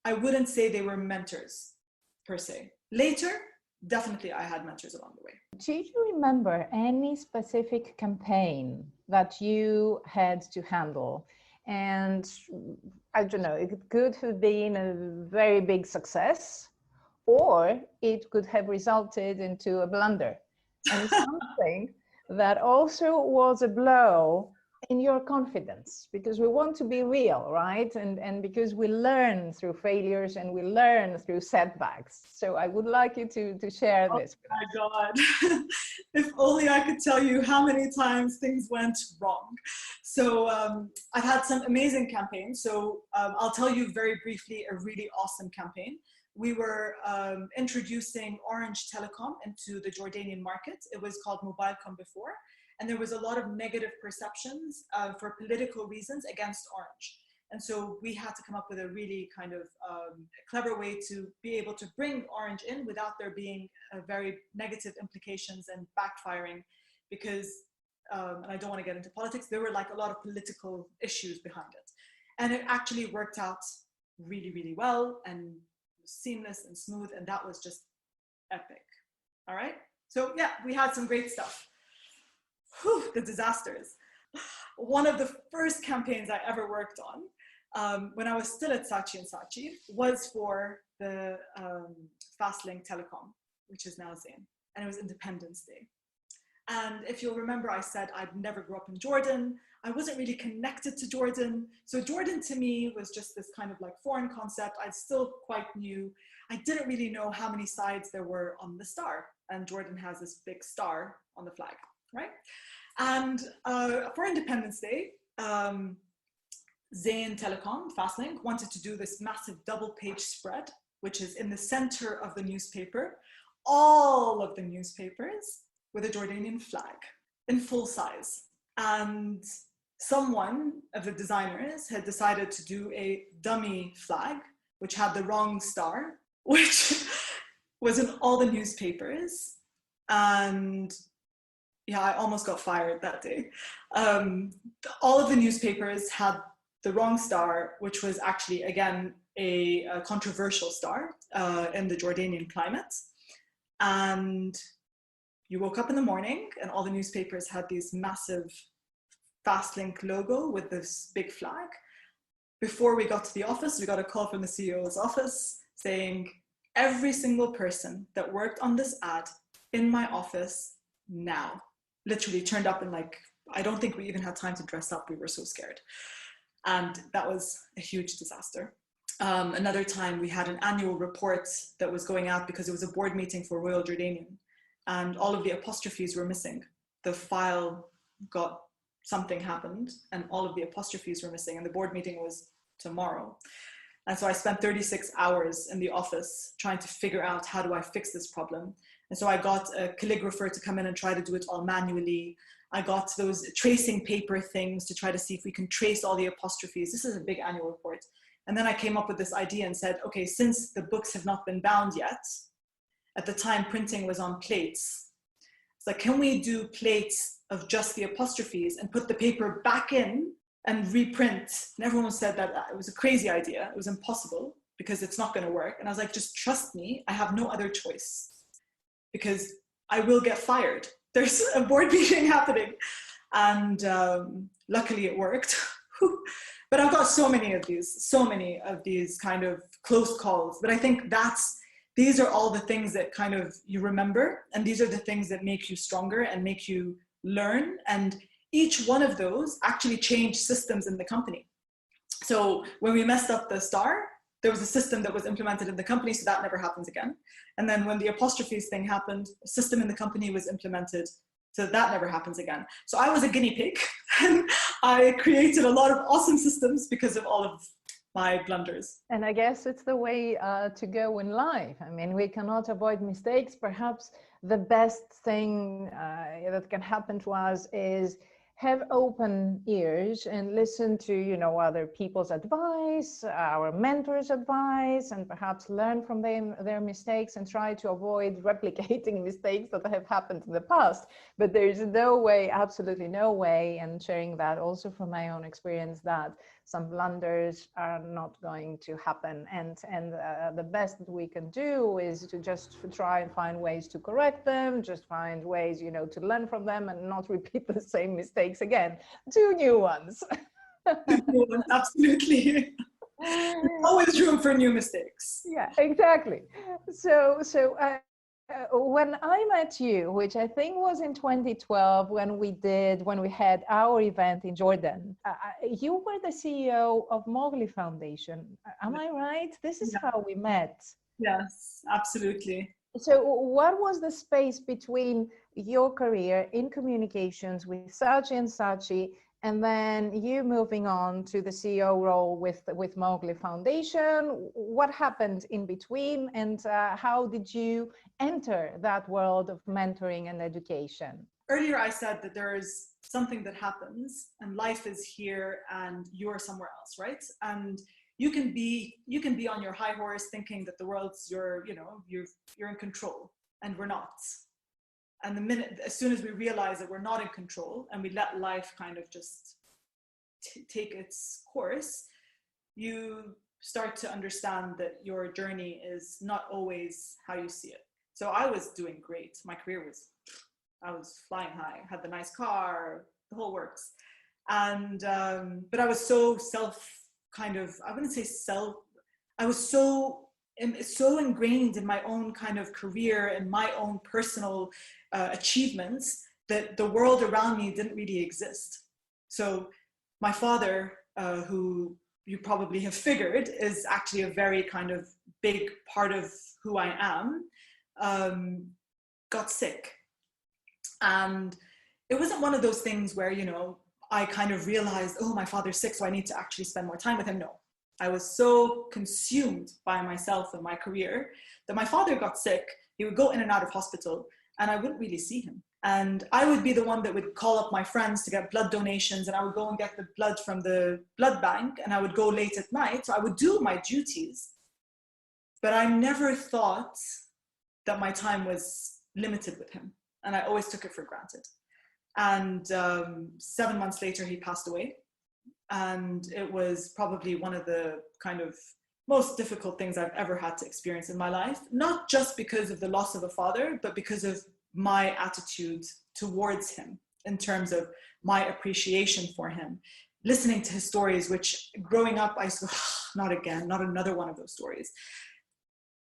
I wouldn't say they were mentors per se. Later, definitely I had mentors along the way. Do you remember any specific campaign that you had to handle? And I don't know, it could have been a very big success, or it could have resulted into a blunder. And something that also was a blow in your confidence, because we want to be real, right? And because we learn through failures and we learn through setbacks. So I would like you to share this. Oh my God. If only I could tell you how many times things went wrong. So I've had some amazing campaigns. So I'll tell you very briefly a really awesome campaign. We were introducing Orange Telecom into the Jordanian market. It was called Mobilecom before. And there was a lot of negative perceptions for political reasons against Orange. And so we had to come up with a really kind of clever way to be able to bring Orange in without there being very negative implications and backfiring, because, and I don't want to get into politics, there were like a lot of political issues behind it. And it actually worked out really, really well and seamless and smooth. And that was just epic. All right. So yeah, we had some great stuff. Whew, the disasters. One of the first campaigns I ever worked on when I was still at Saatchi was for the Fastlink Telecom, which is now Zain, and it was Independence Day. And if you'll remember, I said I'd never grew up in Jordan. I wasn't really connected to Jordan. So Jordan to me was just this kind of like foreign concept. I still quite new. I didn't really know how many sides there were on the star. And Jordan has this big star on the flag, right? And for Independence Day, Zain Telecom, Fastlink, wanted to do this massive double page spread, which is in the center of the newspaper, all of the newspapers with a Jordanian flag in full size. And someone of the designers had decided to do a dummy flag, which had the wrong star, which was in all the newspapers. And yeah, I almost got fired that day. All of the newspapers had the wrong star, which was actually, again, a controversial star in the Jordanian climate. And you woke up in the morning and all the newspapers had these massive Fastlink logo with this big flag. Before we got to the office, we got a call from the CEO's office saying, every single person that worked on this ad in my office now. Literally turned up in like, I don't think we even had time to dress up. We were so scared. And that was a huge disaster. Another time we had an annual report that was going out because it was a board meeting for Royal Jordanian and all of the apostrophes were missing. The file got, something happened and all of the apostrophes were missing and the board meeting was tomorrow. And so I spent 36 hours in the office trying to figure out how do I fix this problem. And so I got a calligrapher to come in and try to do it all manually. I got those tracing paper things to try to see if we can trace all the apostrophes. This is a big annual report. And then I came up with this idea and said, okay, since the books have not been bound yet, at the time printing was on plates. It's like, can we do plates of just the apostrophes and put the paper back in and reprint? And everyone said that it was a crazy idea. It was impossible because it's not going to work. And I was like, just trust me. I have no other choice because I will get fired. There's a board meeting happening. And luckily it worked. But I've got so many of these kind of close calls. But I think these are all the things that kind of you remember. And these are the things that make you stronger and make you learn. And each one of those actually changed systems in the company. So when we messed up the star, there was a system that was implemented in the company, so that never happens again. And then when the apostrophes thing happened, a system in the company was implemented, so that never happens again. So I was a guinea pig, and I created a lot of awesome systems because of all of my blunders. And I guess it's the way to go in life. I mean, we cannot avoid mistakes. Perhaps the best thing that can happen to us is have open ears and listen to, other people's advice, our mentors' advice, and perhaps learn from them, their mistakes and try to avoid replicating mistakes that have happened in the past. But there's no way, absolutely no way, and sharing that also from my own experience, that some blunders are not going to happen. And the best that we can do is to just try and find ways to correct them, just find ways, to learn from them and not repeat the same mistakes again. 2 new ones. Absolutely. There's always room for new mistakes. Yeah, exactly. So When I met you, which I think was in 2012, when we had our event in Jordan, you were the CEO of Mowgli Foundation. Am I right? This is how we met. Yes, absolutely. So what was the space between your career in communications with Saatchi and then you moving on to the CEO role with Mowgli Foundation? What happened in between, and how did you enter that world of mentoring and education? Earlier, I said that there is something that happens and life is here and you're somewhere else, right? And you can be on your high horse thinking that the world's you're in control, and we're not. And as soon as we realize that we're not in control and we let life kind of just take its course, you start to understand that your journey is not always how you see it. So I was doing great. My career I was flying high, had the nice car, the whole works. And, but I was so I was so ingrained in my own kind of career and my own personal achievements that the world around me didn't really exist. So my father, who you probably have figured is actually a very kind of big part of who I am, got sick. And it wasn't one of those things where, I kind of realized, oh, my father's sick, so I need to actually spend more time with him. No. I was so consumed by myself and my career that my father got sick. He would go in and out of hospital and I wouldn't really see him. And I would be the one that would call up my friends to get blood donations, and I would go and get the blood from the blood bank, and I would go late at night. So I would do my duties, but I never thought that my time was limited with him. And I always took it for granted. And 7 months later, he passed away. And it was probably one of the kind of most difficult things I've ever had to experience in my life, not just because of the loss of a father, but because of my attitude towards him in terms of my appreciation for him. Listening to his stories, which growing up, I used to go, not again, not another one of those stories.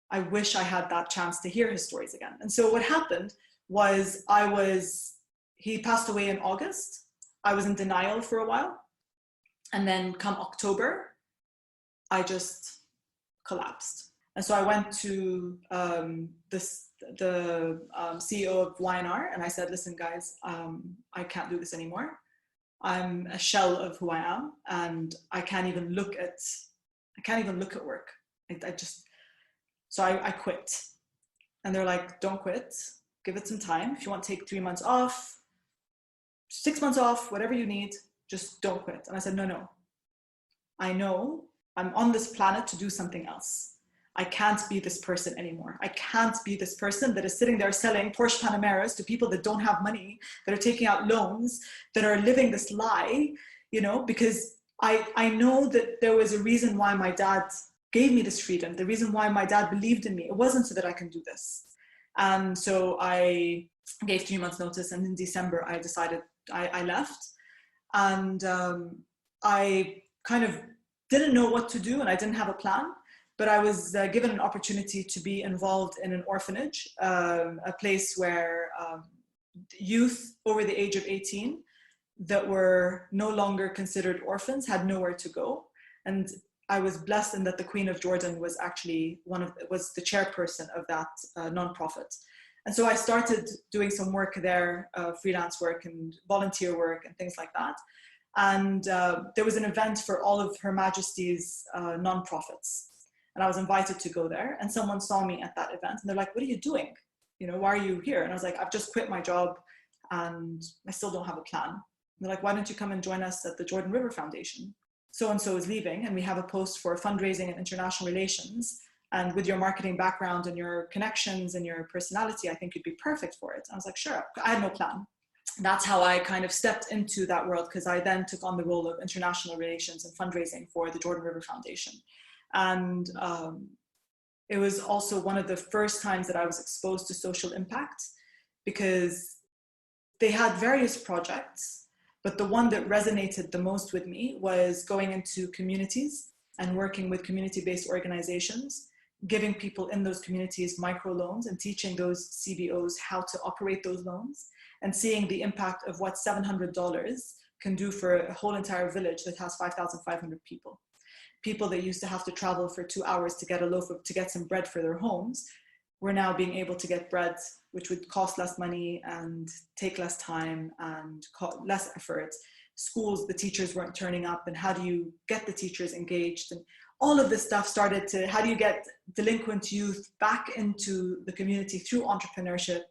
I wish I had that chance to hear his stories again. And so what happened was he passed away in August. I was in denial for a while. And then come October, I just collapsed. And so I went to the CEO of EMAAR, and I said, listen, guys, I can't do this anymore. I'm a shell of who I am, and I can't even look at work. So I quit. And they're like, don't quit, give it some time. If you want to take 3 months off, 6 months off, whatever you need, just don't quit. And I said, no, I know I'm on this planet to do something else. I can't be this person anymore. I can't be this person that is sitting there selling Porsche Panameras to people that don't have money, that are taking out loans, that are living this lie, because I know that there was a reason why my dad gave me this freedom, the reason why my dad believed in me. It wasn't so that I can do this. And so I gave 3 months notice, and in December I decided I left. And I kind of didn't know what to do, and I didn't have a plan, but I was given an opportunity to be involved in an orphanage, a place where youth over the age of 18 that were no longer considered orphans had nowhere to go. And I was blessed in that the Queen of Jordan was actually was the chairperson of that nonprofit. And so I started doing some work there, freelance work and volunteer work and things like that. And there was an event for all of Her Majesty's nonprofits. And I was invited to go there, and someone saw me at that event, and they're like, what are you doing? Why are you here? And I was like, I've just quit my job and I still don't have a plan. And they're like, why don't you come and join us at the Jordan River Foundation? So-and-so is leaving, and we have a post for fundraising and international relations. And with your marketing background and your connections and your personality, I think you'd be perfect for it. And I was like, sure. I had no plan. That's how I kind of stepped into that world, because I then took on the role of international relations and fundraising for the Jordan River Foundation. And it was also one of the first times that I was exposed to social impact, because they had various projects, but the one that resonated the most with me was going into communities and working with community-based organizations giving people in those communities microloans and teaching those CBOs how to operate those loans, and seeing the impact of what $700 can do for a whole entire village that has 5,500 people. People that used to have to travel for 2 hours to get to get some bread for their homes, we're now being able to get bread, which would cost less money and take less time and less effort. Schools, the teachers weren't turning up, and how do you get the teachers engaged? And all of this stuff started to, how do you get delinquent youth back into the community through entrepreneurship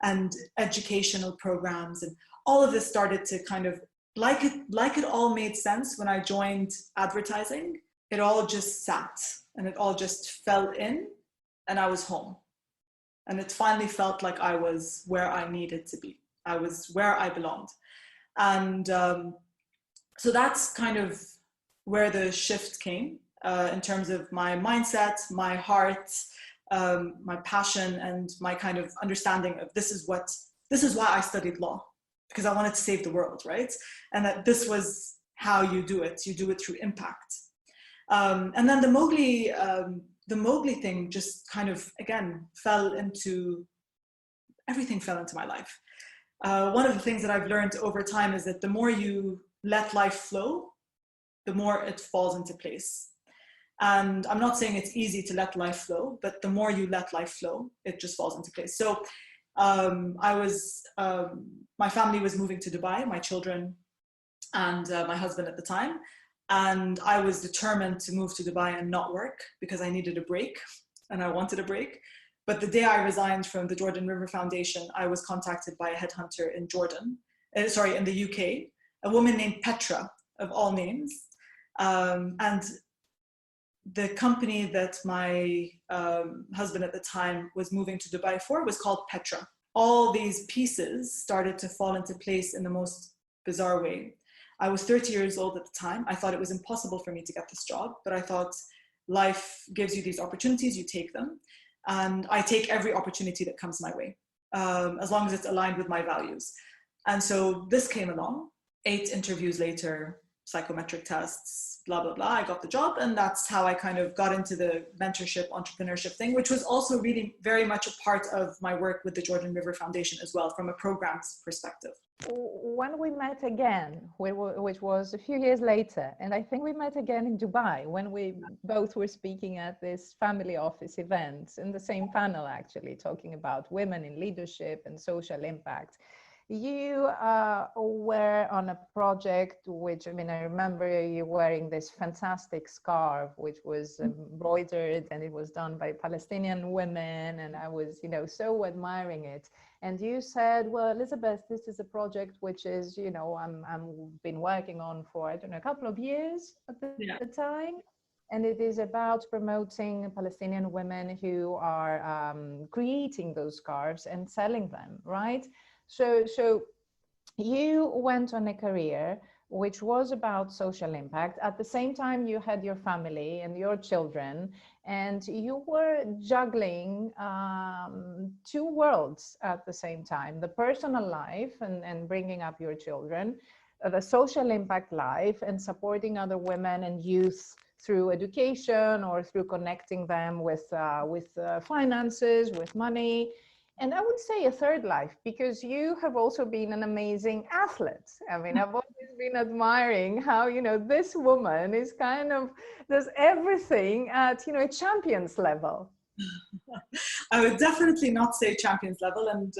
and educational programs? And all of this started to kind of, like it all made sense when I joined advertising. It all just sat and it all just fell in, and I was home. And it finally felt like I was where I needed to be. I was where I belonged. And so that's kind of where the shift came in terms of my mindset, my heart, my passion, and my kind of understanding of this is why I studied law, because I wanted to save the world, right? And that this was how you do it. You do it through impact. And then the Mowgli thing just kind of, again, everything fell into my life. One of the things that I've learned over time is that the more you let life flow, the more it falls into place. And I'm not saying it's easy to let life flow, but the more you let life flow, it just falls into place. So my family was moving to Dubai, my children and my husband at the time. And I was determined to move to Dubai and not work because I needed a break and I wanted a break. But the day I resigned from the Jordan River Foundation, I was contacted by a headhunter in in the UK, a woman named Petra, of all names. And the company that my husband at the time was moving to Dubai for was called Petra. All these pieces started to fall into place in the most bizarre way. I was 30 years old at the time. I thought it was impossible for me to get this job, but I thought life gives you these opportunities, you take them. And I take every opportunity that comes my way, as long as it's aligned with my values. And so this came along, 8 interviews later, psychometric tests, blah, blah, blah. I got the job, and that's how I kind of got into the mentorship, entrepreneurship thing, which was also really very much a part of my work with the Jordan River Foundation as well, from a programs perspective. When we met again, which was a few years later, and I think we met again in Dubai when we both were speaking at this family office event in the same panel, actually, talking about women in leadership and social impact. You were on a project which, I mean, I remember you wearing this fantastic scarf, which was embroidered, and it was done by Palestinian women. And I was, so admiring it. And you said, well, Elizabeth, this is a project which is, I'm been working on for, I don't know, a couple of years at the time. And it is about promoting Palestinian women who are creating those scarves and selling them, right? So you went on a career which was about social impact. At the same time, you had your family and your children, and you were juggling 2 worlds at the same time: the personal life and bringing up your children, the social impact life, and supporting other women and youth through education or through connecting them with finances, with money. And I would say a 3rd life, because you have also been an amazing athlete. I mean, I've always been admiring how, this woman is does everything at, a champion's level. I would definitely not say champion's level. And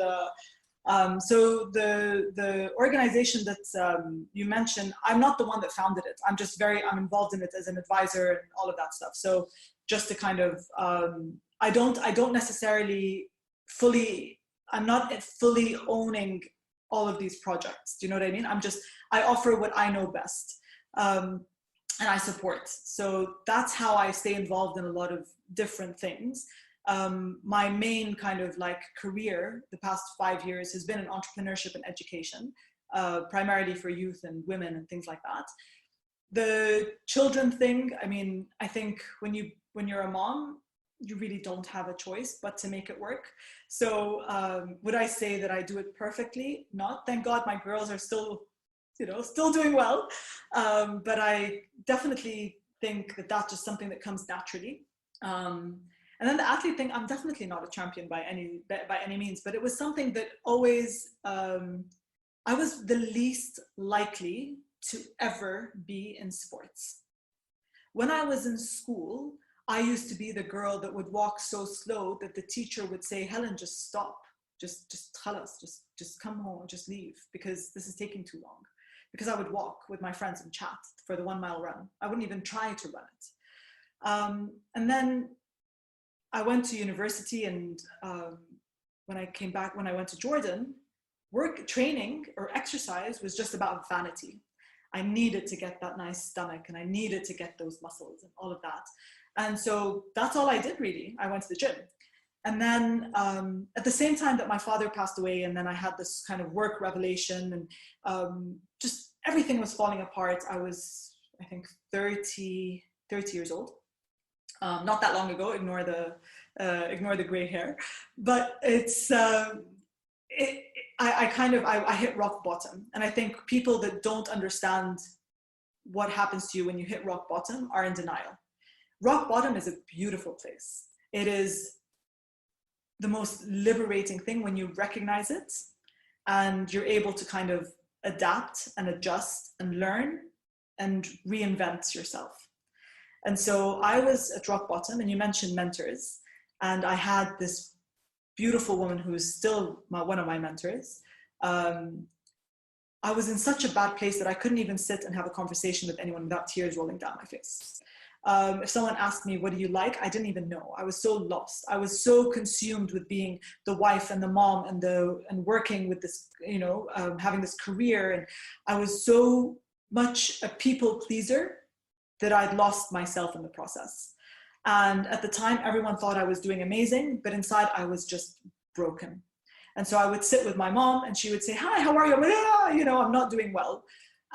so the organization that you mentioned, I'm not the one that founded it. I'm involved in it as an advisor and all of that stuff. So just to kind of, I don't necessarily I'm not fully owning all of these projects. Do you know what I mean? I offer what I know best, and I support. So that's how I stay involved in a lot of different things. My main kind of career the past 5 years has been in entrepreneurship and education, primarily for youth and women and things like that. The children thing, I mean, I think when you're a mom, you really don't have a choice but to make it work. So would I say that I do it perfectly? Not. Thank God my girls are still doing well. But I definitely think that that's just something that comes naturally. And then the athlete thing, I'm definitely not a champion by any means, but it was something that always, I was the least likely to ever be in sports. When I was in school, I used to be the girl that would walk so slow that the teacher would say, Helen, just stop. Just come home, just leave, because this is taking too long. Because I would walk with my friends and chat for the 1 mile run. I wouldn't even try to run it. And then I went to university, and when I came back, when I went to Jordan, training or exercise was just about vanity. I needed to get that nice stomach, and I needed to get those muscles and all of that. And so that's all I did, really. I went to the gym. And then at the same time that my father passed away, and then I had this kind of work revelation, and just everything was falling apart. I was, I think, 30 years old. Not that long ago, ignore the gray hair. But it's, I hit rock bottom. And I think people that don't understand what happens to you when you hit rock bottom are in denial. Rock bottom is a beautiful place. It is the most liberating thing when you recognize it and you're able to kind of adapt and adjust and learn and reinvent yourself. And so I was at rock bottom, and you mentioned mentors, and I had this beautiful woman who is still one of my mentors. I was in such a bad place that I couldn't even sit and have a conversation with anyone without tears rolling down my face. If someone asked me, what do you like? I didn't even know. I was so lost. I was so consumed with being the wife and the mom and working with this, having this career. And I was so much a people pleaser that I'd lost myself in the process. And at the time, everyone thought I was doing amazing, but inside I was just broken. And so I would sit with my mom, and she would say, hi, how are you? I'm like, I'm not doing well.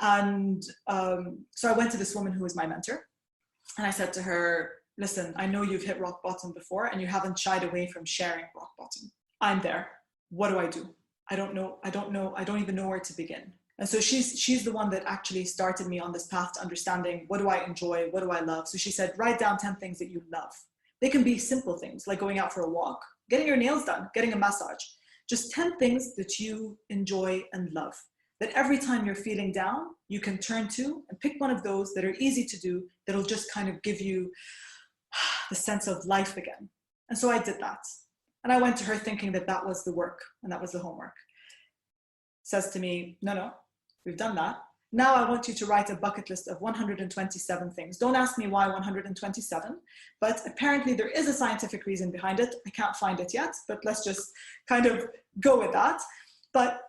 And so I went to this woman who was my mentor. And I said to her, listen, I know you've hit rock bottom before, and you haven't shied away from sharing rock bottom. I'm there. What do I do? I don't know. I don't even know where to begin. And so she's the one that actually started me on this path to understanding, what do I enjoy? What do I love? So she said, write down 10 things that you love. They can be simple things like going out for a walk, getting your nails done, getting a massage. Just 10 things that you enjoy and love. That every time you're feeling down, you can turn to and pick one of those that are easy to do, that'll just kind of give you the sense of life again. And so I did that. And I went to her thinking that that was the work and that was the homework. Says to me, no, we've done that. Now I want you to write a bucket list of 127 things. Don't ask me why 127, but apparently there is a scientific reason behind it. I can't find it yet, but let's just kind of go with that. But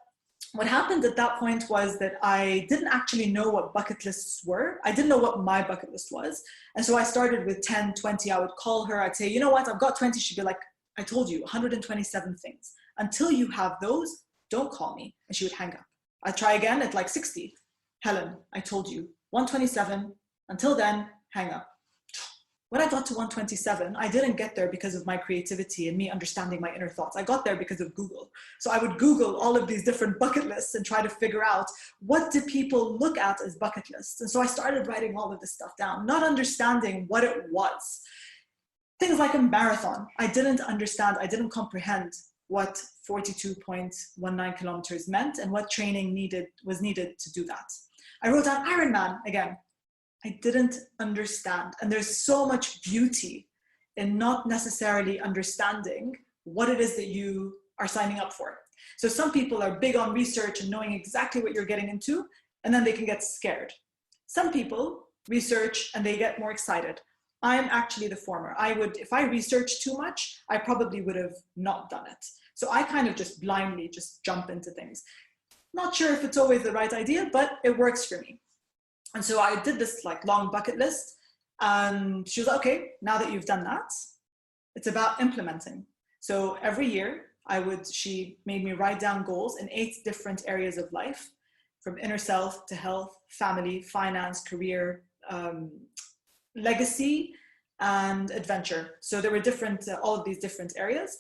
what happened at that point was that I didn't actually know what bucket lists were. I didn't know what my bucket list was. And so I started with 10, 20. I would call her. I'd say, you know what? I've got 20. She'd be like, I told you, 127 things. Until you have those, don't call me. And she would hang up. I'd try again at like 60. Helen, I told you, 127. Until then, hang up. When I got to 127, I didn't get there because of my creativity and me understanding my inner thoughts. I got there because of Google. So I would Google all of these different bucket lists and try to figure out, what do people look at as bucket lists? And so I started writing all of this stuff down, not understanding what it was. Things like a marathon. I didn't understand, I didn't comprehend what 42.19 kilometers meant and what training was needed to do that. I wrote down Ironman again. I didn't understand. And there's so much beauty in not necessarily understanding what it is that you are signing up for. So some people are big on research and knowing exactly what you're getting into, and then they can get scared. Some people research and they get more excited. I'm actually the former. If I researched too much, I probably would have not done it. So I kind of just blindly just jump into things. Not sure if it's always the right idea, but it works for me. And so I did this like long bucket list, and she was like, okay, now that you've done that, it's about implementing. So every year she made me write down goals in 8 different areas of life, from inner self to health, family, finance, career, legacy, and adventure. So there were all of these different areas.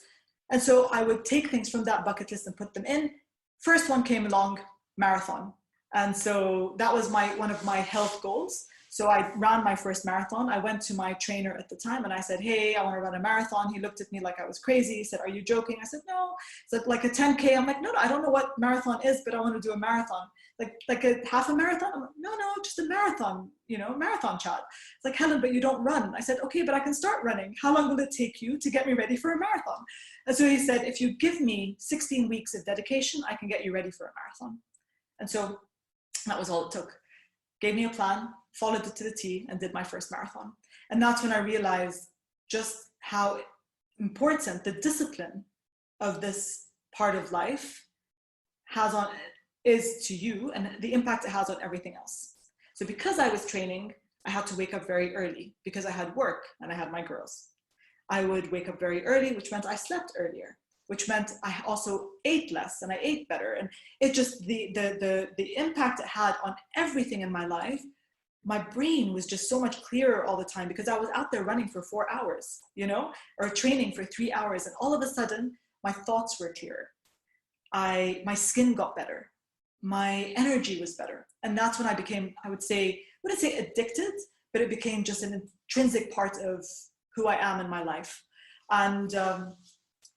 And so I would take things from that bucket list and put them in. First one came along, marathon. And so that was one of my health goals. So I ran my first marathon. I went to my trainer at the time and I said, hey, I want to run a marathon. He looked at me like I was crazy. He said, are you joking? I said, no. He said, like a 10K. I'm like, no, I don't know what marathon is, but I want to do a marathon. Like a half a marathon? I'm like, no, just a marathon, marathon chat. It's like, Helen, but you don't run. I said, okay, but I can start running. How long will it take you to get me ready for a marathon? And so he said, if you give me 16 weeks of dedication, I can get you ready for a marathon. And so that was all it took. Gave me a plan, followed it to the T, and did my first marathon. And that's when I realized just how important the discipline of this part of life is to you, and the impact it has on everything else. So because I was training, I had to wake up very early because I had work and I had my girls. I would wake up very early, which meant I slept earlier, which meant I also ate less and I ate better. And it just, the impact it had on everything in my life, my brain was just so much clearer all the time because I was out there running for 4 hours, or training for 3 hours. And all of a sudden, my thoughts were clearer. My skin got better. My energy was better. And that's when I became, I wouldn't say addicted, but it became just an intrinsic part of who I am in my life. And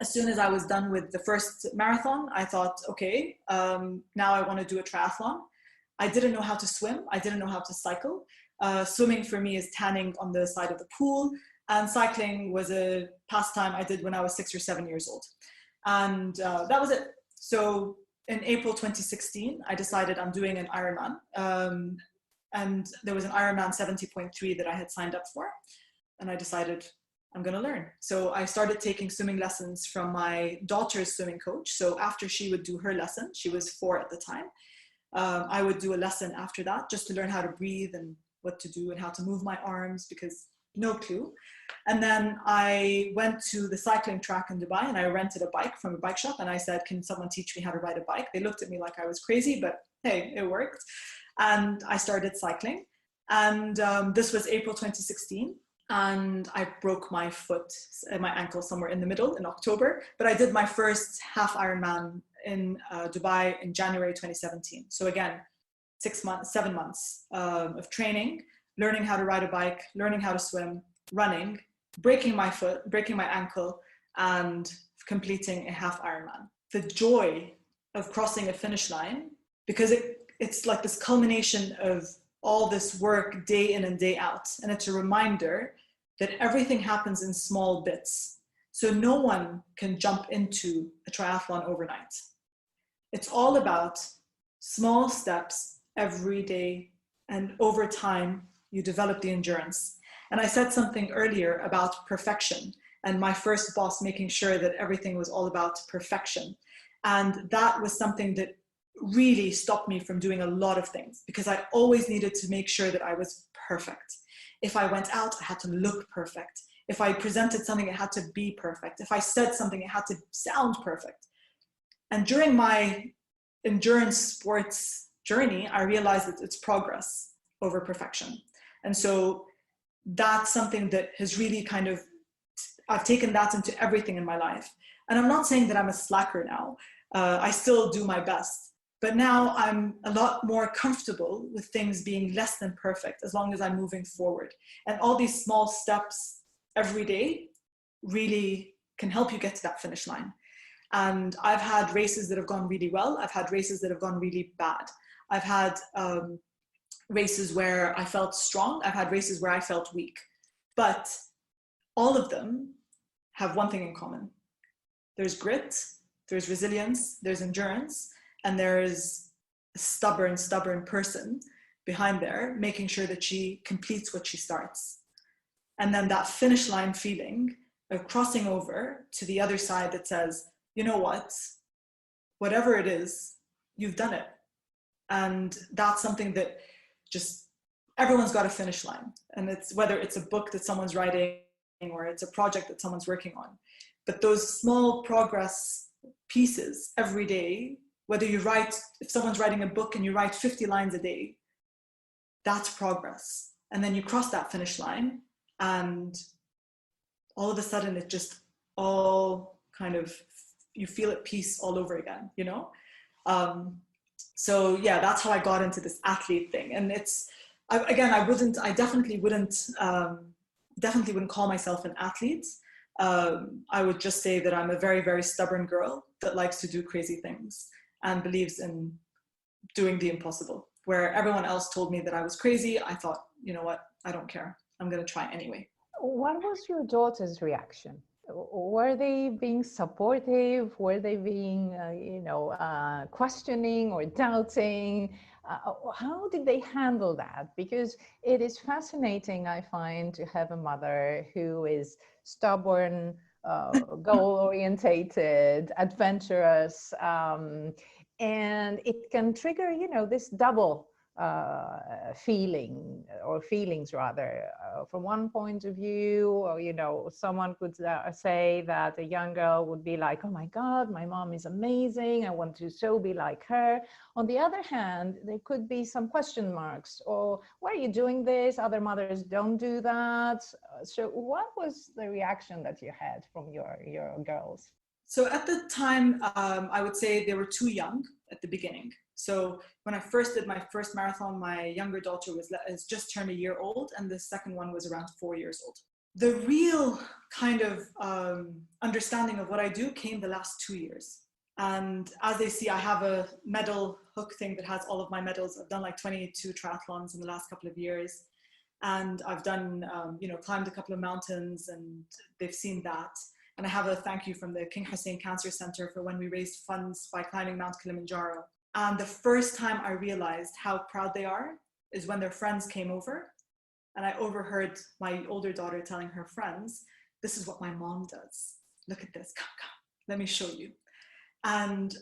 as soon as I was done with the first marathon, I thought, okay, now I want to do a triathlon. I didn't know how to swim. I didn't know how to cycle. Swimming for me is tanning on the side of the pool, and cycling was a pastime I did when I was 6 or 7 years old. And that was it. So in April 2016, I decided I'm doing an Ironman. And there was an Ironman 70.3 that I had signed up for. And I decided I'm going to learn. So I started taking swimming lessons from my daughter's swimming coach. So after she would do her lesson, she was 4 at the time, I would do a lesson after that just to learn how to breathe and what to do and how to move my arms, because no clue. And then I went to the cycling track in Dubai and I rented a bike from a bike shop. And I said, can someone teach me how to ride a bike? They looked at me like I was crazy, but hey, it worked. And I started cycling. And this was April 2016. And I broke my foot, my ankle somewhere in the middle in October. But I did my first half Ironman in Dubai in January 2017. So again, 7 months of training, learning how to ride a bike, learning how to swim, running, breaking my foot, breaking my ankle, and completing a half Ironman. The joy of crossing a finish line, because it's like this culmination of all this work day in and day out. And it's a reminder that everything happens in small bits. So no one can jump into a triathlon overnight. It's all about small steps every day, and over time, you develop the endurance. And I said something earlier about perfection and my first boss making sure that everything was all about perfection. And that was something that really stopped me from doing a lot of things, because I always needed to make sure that I was perfect. If I went out, I had to look perfect. If I presented something, it had to be perfect. If I said something, it had to sound perfect. And during my endurance sports journey, I realized that it's progress over perfection. And so that's something that has really I've taken that into everything in my life. And I'm not saying that I'm a slacker now. I still do my best. But now I'm a lot more comfortable with things being less than perfect as long as I'm moving forward. And all these small steps every day really can help you get to that finish line. And I've had races that have gone really well. I've had races that have gone really bad. I've had races where I felt strong. I've had races where I felt weak. But all of them have one thing in common. There's grit, there's resilience, there's endurance, and there is a stubborn person behind there making sure that she completes what she starts. And then that finish line feeling of crossing over to the other side that says, you know what, whatever it is, you've done it. And that's something that just everyone's got a finish line. And it's whether it's a book that someone's writing or it's a project that someone's working on. But those small progress pieces every day, whether if someone's writing a book and you write 50 lines a day, that's progress. And then you cross that finish line and all of a sudden it just all you feel at peace all over again, So yeah, that's how I got into this athlete thing. And it's, I definitely wouldn't call myself an athlete. I would just say that I'm a very, very stubborn girl that likes to do crazy things and believes in doing the impossible. Where everyone else told me that I was crazy, I thought, you know what, I don't care. I'm going to try anyway. What was your daughter's reaction? Were they being supportive? Were they being, questioning or doubting? How did they handle that? Because it is fascinating, I find, to have a mother who is stubborn, goal-orientated, adventurous, and it can trigger, this double feeling or feelings rather. From one point of view, or, someone could say that a young girl would be like, oh my God, my mom is amazing, I want to so be like her. On the other hand, there could be some question marks, or why are you doing this? Other mothers don't do that. So what was the reaction that you had from your girls? So at the time, I would say they were too young at the beginning. So when I first did my first marathon, my younger daughter has just turned a year old, and the second one was around 4 years old. The real kind of understanding of what I do came the last 2 years. And as they see, I have a medal hook thing that has all of my medals. I've done like 22 triathlons in the last couple of years. And I've done, climbed a couple of mountains, and they've seen that. And I have a thank you from the King Hussein Cancer Center for when we raised funds by climbing Mount Kilimanjaro. And the first time I realized how proud they are is when their friends came over, and I overheard my older daughter telling her friends, this is what my mom does. Look at this, come, let me show you. And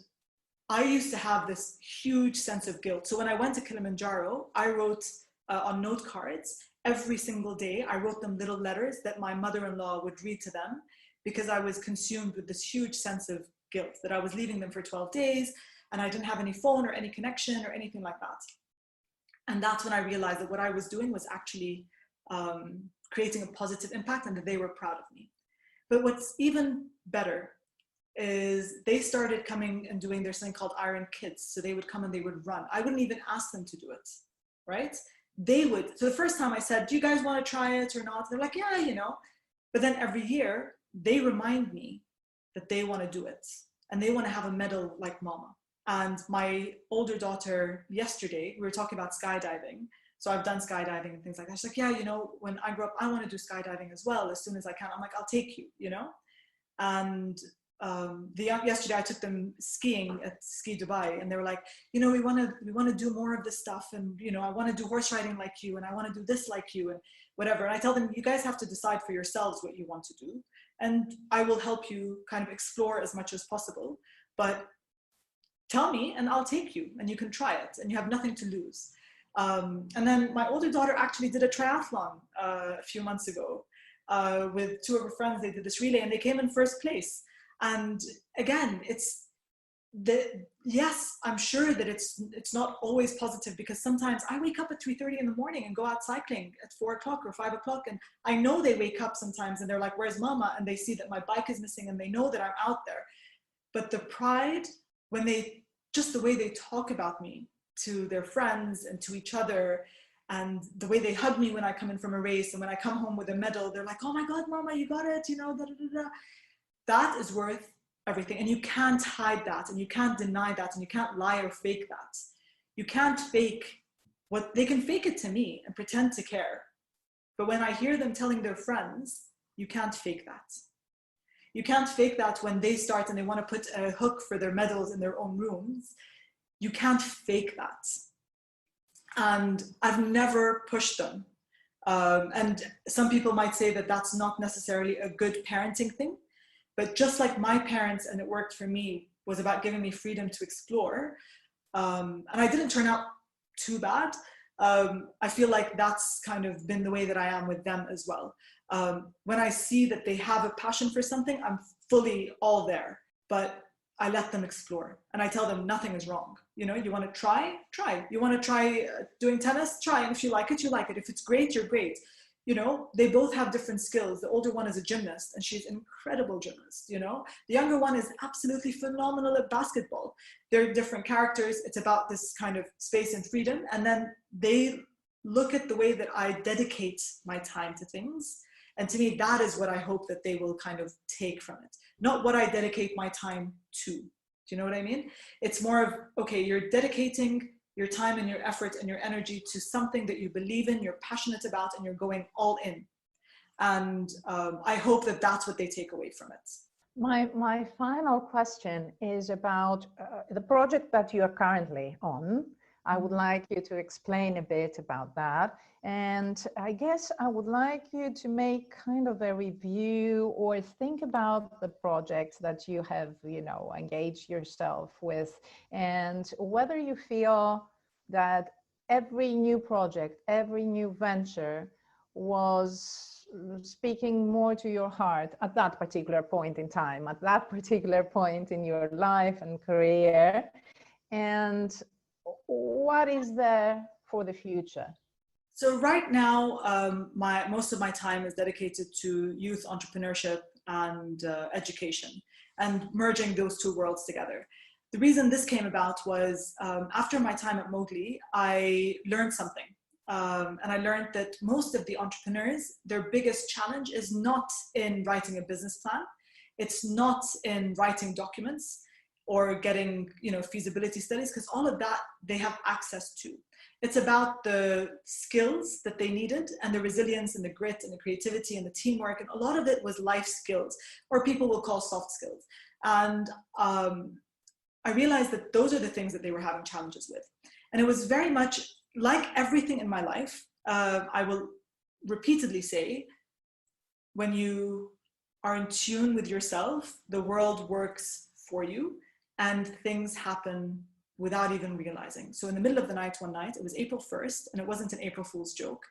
I used to have this huge sense of guilt. So when I went to Kilimanjaro, I wrote on note cards every single day, I wrote them little letters that my mother-in-law would read to them, because I was consumed with this huge sense of guilt that I was leaving them for 12 days and I didn't have any phone or any connection or anything like that. And that's when I realized that what I was doing was actually creating a positive impact, and that they were proud of me. But what's even better is they started coming and doing their thing called Iron Kids. So they would come and they would run. I wouldn't even ask them to do it, right? They would. So the first time I said, do you guys want to try it or not? They're like, yeah, But then every year they remind me that they want to do it and they want to have a medal like mama. And my older daughter, yesterday, we were talking about skydiving. So I've done skydiving and things like that. She's like, yeah, when I grow up, I want to do skydiving as well, as soon as I can. I'm like, I'll take you, And yesterday I took them skiing at Ski Dubai, and they were like, we want to do more of this stuff, and I want to do horse riding like you, and I want to do this like you, and whatever. And I tell them, you guys have to decide for yourselves what you want to do, and I will help you kind of explore as much as possible, but tell me and I'll take you, and you can try it, and you have nothing to lose. And then my older daughter actually did a triathlon a few months ago with two of her friends. They did this relay and they came in first place. And again, yes, I'm sure that it's not always positive, because sometimes I wake up at 3:30 in the morning and go out cycling at 4 o'clock or 5 o'clock. And I know they wake up sometimes and they're like, where's mama? And they see that my bike is missing and they know that I'm out there. But the pride, just the way they talk about me to their friends and to each other, and the way they hug me when I come in from a race, and when I come home with a medal, they're like, oh my God, mama, you got it, da, da, da, da. That is worth everything. And you can't hide that, and you can't deny that, and you can't lie or fake that. You can't fake they can fake it to me and pretend to care. But when I hear them telling their friends, you can't fake that. You can't fake that when they start and they want to put a hook for their medals in their own rooms. You can't fake that. And I've never pushed them. And some people might say that that's not necessarily a good parenting thing. But just like my parents, and it worked for me, was about giving me freedom to explore. And I didn't turn out too bad. I feel like that's kind of been the way that I am with them as well. When I see that they have a passion for something, I'm fully all there, but I let them explore, and I tell them nothing is wrong. You want to try. You want to try doing tennis, try. And if you like it, you like it. If it's great, you're great. They both have different skills. The older one is a gymnast, and she's an incredible gymnast. The younger one is absolutely phenomenal at basketball. They're different characters. It's about this kind of space and freedom. And then they look at the way that I dedicate my time to things. And to me, that is what I hope that they will kind of take from it. Not what I dedicate my time to. Do you know what I mean? It's more of, okay, you're dedicating your time and your effort and your energy to something that you believe in, you're passionate about, and you're going all in. And I hope that that's what they take away from it. My final question is about the project that you are currently on. I would like you to explain a bit about that. And I guess I would like you to make kind of a review or think about the projects that you have, engaged yourself with, and whether you feel that every new project, every new venture was speaking more to your heart at that particular point in time, at that particular point in your life and career, and what is there for the future? So right now, most of my time is dedicated to youth entrepreneurship and education, and merging those two worlds together. The reason this came about was after my time at Mowgli, I learned something. And I learned that most of the entrepreneurs, their biggest challenge is not in writing a business plan. It's not in writing documents or getting, feasibility studies, because all of that they have access to. It's about the skills that they needed and the resilience and the grit and the creativity and the teamwork. And a lot of it was life skills, or people will call soft skills. And I realized that those are the things that they were having challenges with. And it was very much like everything in my life. I will repeatedly say, when you are in tune with yourself, the world works for you and things happen without even realizing. So in the middle of the night one night, it was April 1st, and it wasn't an April Fool's joke.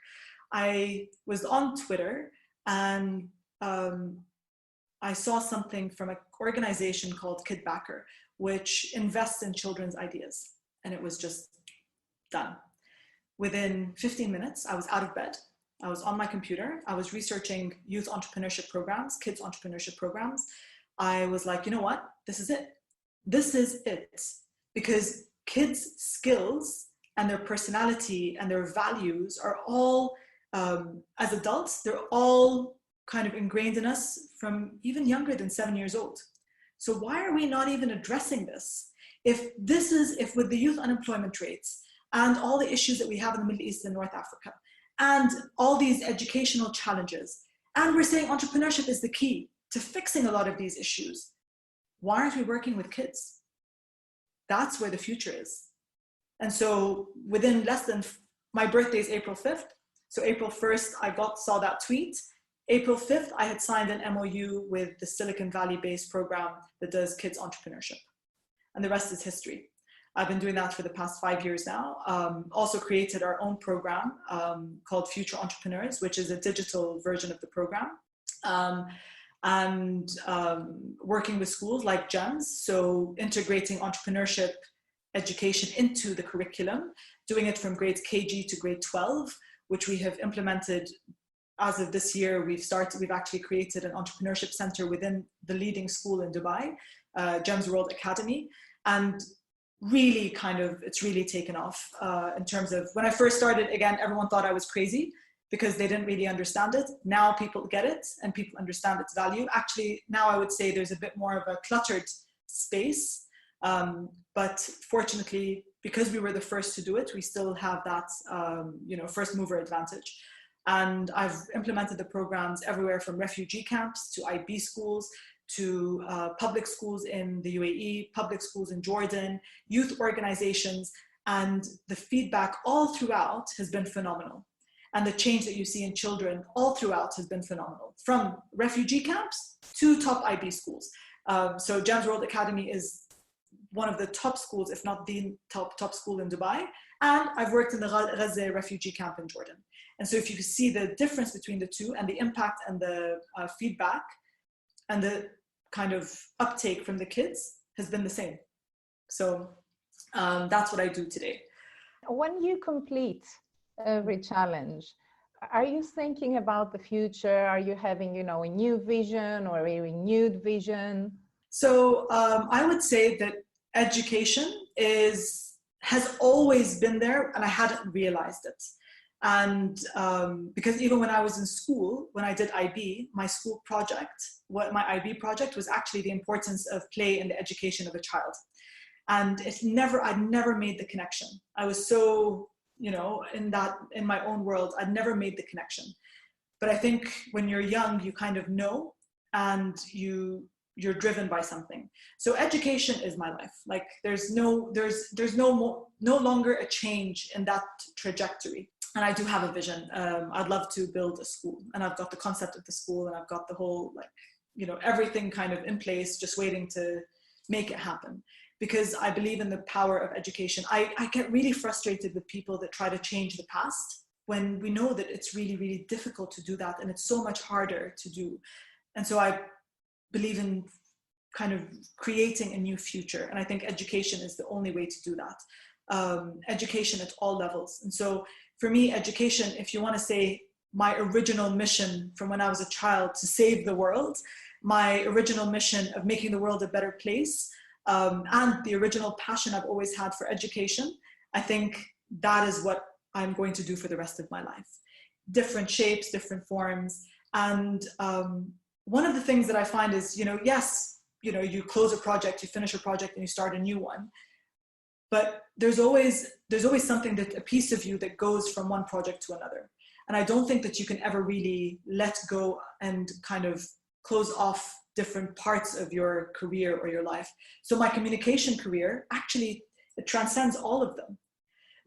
I was on Twitter and I saw something from an organization called Kid Backer, which invests in children's ideas. And it was just done. Within 15 minutes, I was out of bed. I was on my computer. I was researching youth entrepreneurship programs, kids entrepreneurship programs. I was like, you know what? This is it. This is it. Because kids' skills and their personality and their values are all, as adults, they're all kind of ingrained in us from even younger than 7 years old. So why are we not even addressing this? If with the youth unemployment rates and all the issues that we have in the Middle East and North Africa, and all these educational challenges, and we're saying entrepreneurship is the key to fixing a lot of these issues, why aren't we working with kids? That's where the future is. And so within my birthday is April 5th. So April 1st, I saw that tweet. April 5th, I had signed an MOU with the Silicon Valley-based program that does kids entrepreneurship. And the rest is history. I've been doing that for the past 5 years now. Also created our own program called Future Entrepreneurs, which is a digital version of the program. Working with schools like GEMS, so integrating entrepreneurship education into the curriculum, doing it from grades KG to grade 12, which we have implemented. As of this year, we've actually created an entrepreneurship center within the leading school in Dubai, Gems World Academy. And really it's really taken off in terms of, when I first started, again, everyone thought I was crazy because they didn't really understand it. Now people get it and people understand its value. Actually, now I would say there's a bit more of a cluttered space. But fortunately, because we were the first to do it, we still have that, first mover advantage. And I've implemented the programs everywhere from refugee camps to IB schools, to public schools in the UAE, public schools in Jordan, youth organizations, and the feedback all throughout has been phenomenal. And the change that you see in children all throughout has been phenomenal, from refugee camps to top IB schools. So Gems World Academy is one of the top schools, if not the top school in Dubai. And I've worked in the Gaza refugee camp in Jordan. And so if you see the difference between the two and the impact and the feedback and the kind of uptake from the kids has been the same. So that's what I do today. When you complete every challenge, are you thinking about the future? Are you having, a new vision or a renewed vision? So I would say that education has always been there, and I hadn't realized it. And because even when I was in school, when I did IB, my school project, what my IB project was actually the importance of play in the education of a child. And I'd never made the connection. I was so, in my own world, I'd never made the connection. But I think when you're young, you kind of know, and you're driven by something. So education is my life. Like there's no longer a change in that trajectory. And I do have a vision. I'd love to build a school, and I've got the concept of the school, and I've got the whole, everything kind of in place, just waiting to make it happen. Because I believe in the power of education. I get really frustrated with people that try to change the past when we know that it's really, really difficult to do that, and it's so much harder to do. And so I believe in kind of creating a new future. And I think education is the only way to do that. Education at all levels. And so for me, education, if you want to say my original mission from when I was a child to save the world, my original mission of making the world a better place, and the original passion I've always had for education, I think that is what I'm going to do for the rest of my life. Different shapes, different forms. And one of the things that I find is, yes, you close a project, you finish a project, and you start a new one. But there's always something, a piece of you that goes from one project to another. And I don't think that you can ever really let go and kind of close off different parts of your career or your life. So my communication career, actually, it transcends all of them.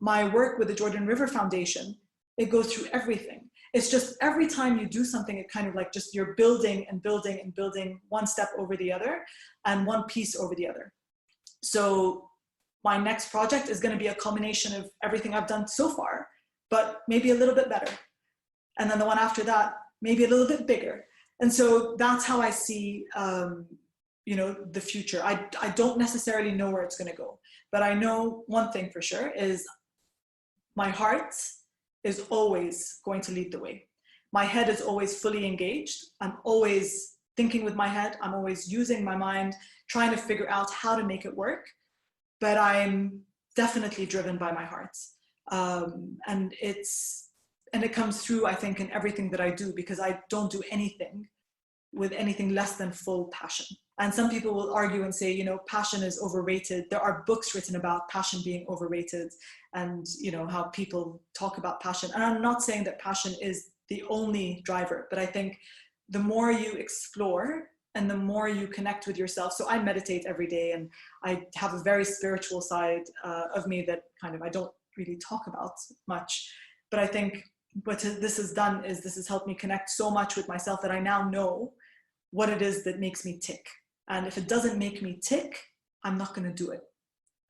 My work with the Jordan River Foundation, it goes through everything. It's just every time you do something, it kind of like just you're building and building and building one step over the other and one piece over the other. So my next project is going to be a culmination of everything I've done so far, but maybe a little bit better. And then the one after that, maybe a little bit bigger. And so that's how I see, the future. I don't necessarily know where it's going to go, but I know one thing for sure is my heart is always going to lead the way. My head is always fully engaged. I'm always thinking with my head. I'm always using my mind, trying to figure out how to make it work. But I'm definitely driven by my heart. And it comes through, I think, in everything that I do, because I don't do anything with anything less than full passion. And some people will argue and say, passion is overrated. There are books written about passion being overrated, and, how people talk about passion. And I'm not saying that passion is the only driver, but I think the more you explore and the more you connect with yourself. So I meditate every day, and I have a very spiritual side of me that kind of I don't really talk about much. But I think what this has done is this has helped me connect so much with myself that I now know what it is that makes me tick. And if it doesn't make me tick, I'm not going to do it.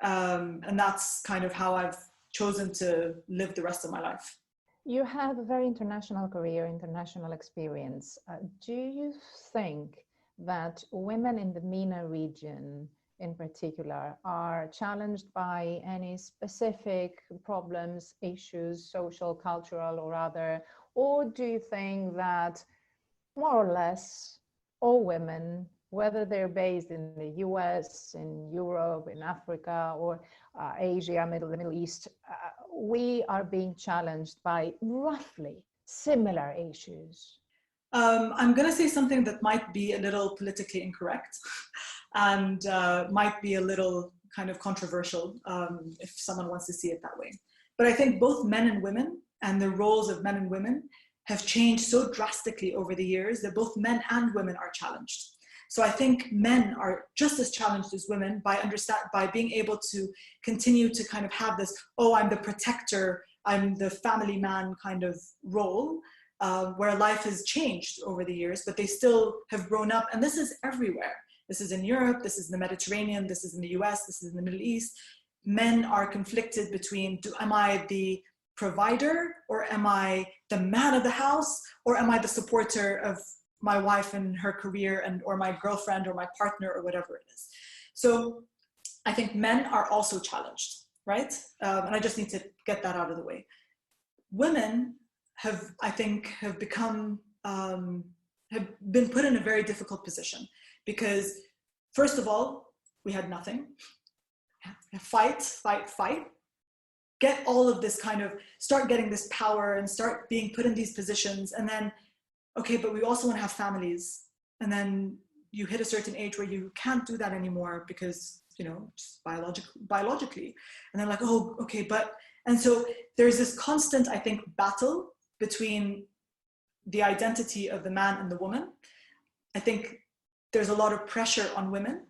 And that's kind of how I've chosen to live the rest of my life. You have a very international career, international experience. Do you think that women in the MENA region in particular are challenged by any specific problems, issues, social, cultural or other? Or do you think that more or less all women, whether they're based in the US, in Europe, in Africa, or Asia, the Middle East, we are being challenged by roughly similar issues? I'm going to say something that might be a little politically incorrect and might be a little kind of controversial if someone wants to see it that way. But I think both men and women and the roles of men and women have changed so drastically over the years that both men and women are challenged. So I think men are just as challenged as women by being able to continue to kind of have this, I'm the protector, I'm the family man kind of role, where life has changed over the years, but they still have grown up. And this is everywhere. This is in Europe, this is in the Mediterranean, this is in the US, this is in the Middle East. Men are conflicted between, am I the provider, or am I the man of the house, or am I the supporter of my wife and her career, or my girlfriend or my partner or whatever it is. So I think men are also challenged, right? And I just need to get that out of the way. Women have been put in a very difficult position because, first of all, we had nothing. Fight. get all of this kind of, start getting this power and start being put in these positions. And then, okay, but we also want to have families. And then you hit a certain age where you can't do that anymore because, you know, just biologically. And they're like, oh, okay, but, and so there's this constant, I think, battle between the identity of the man and the woman. I think there's a lot of pressure on women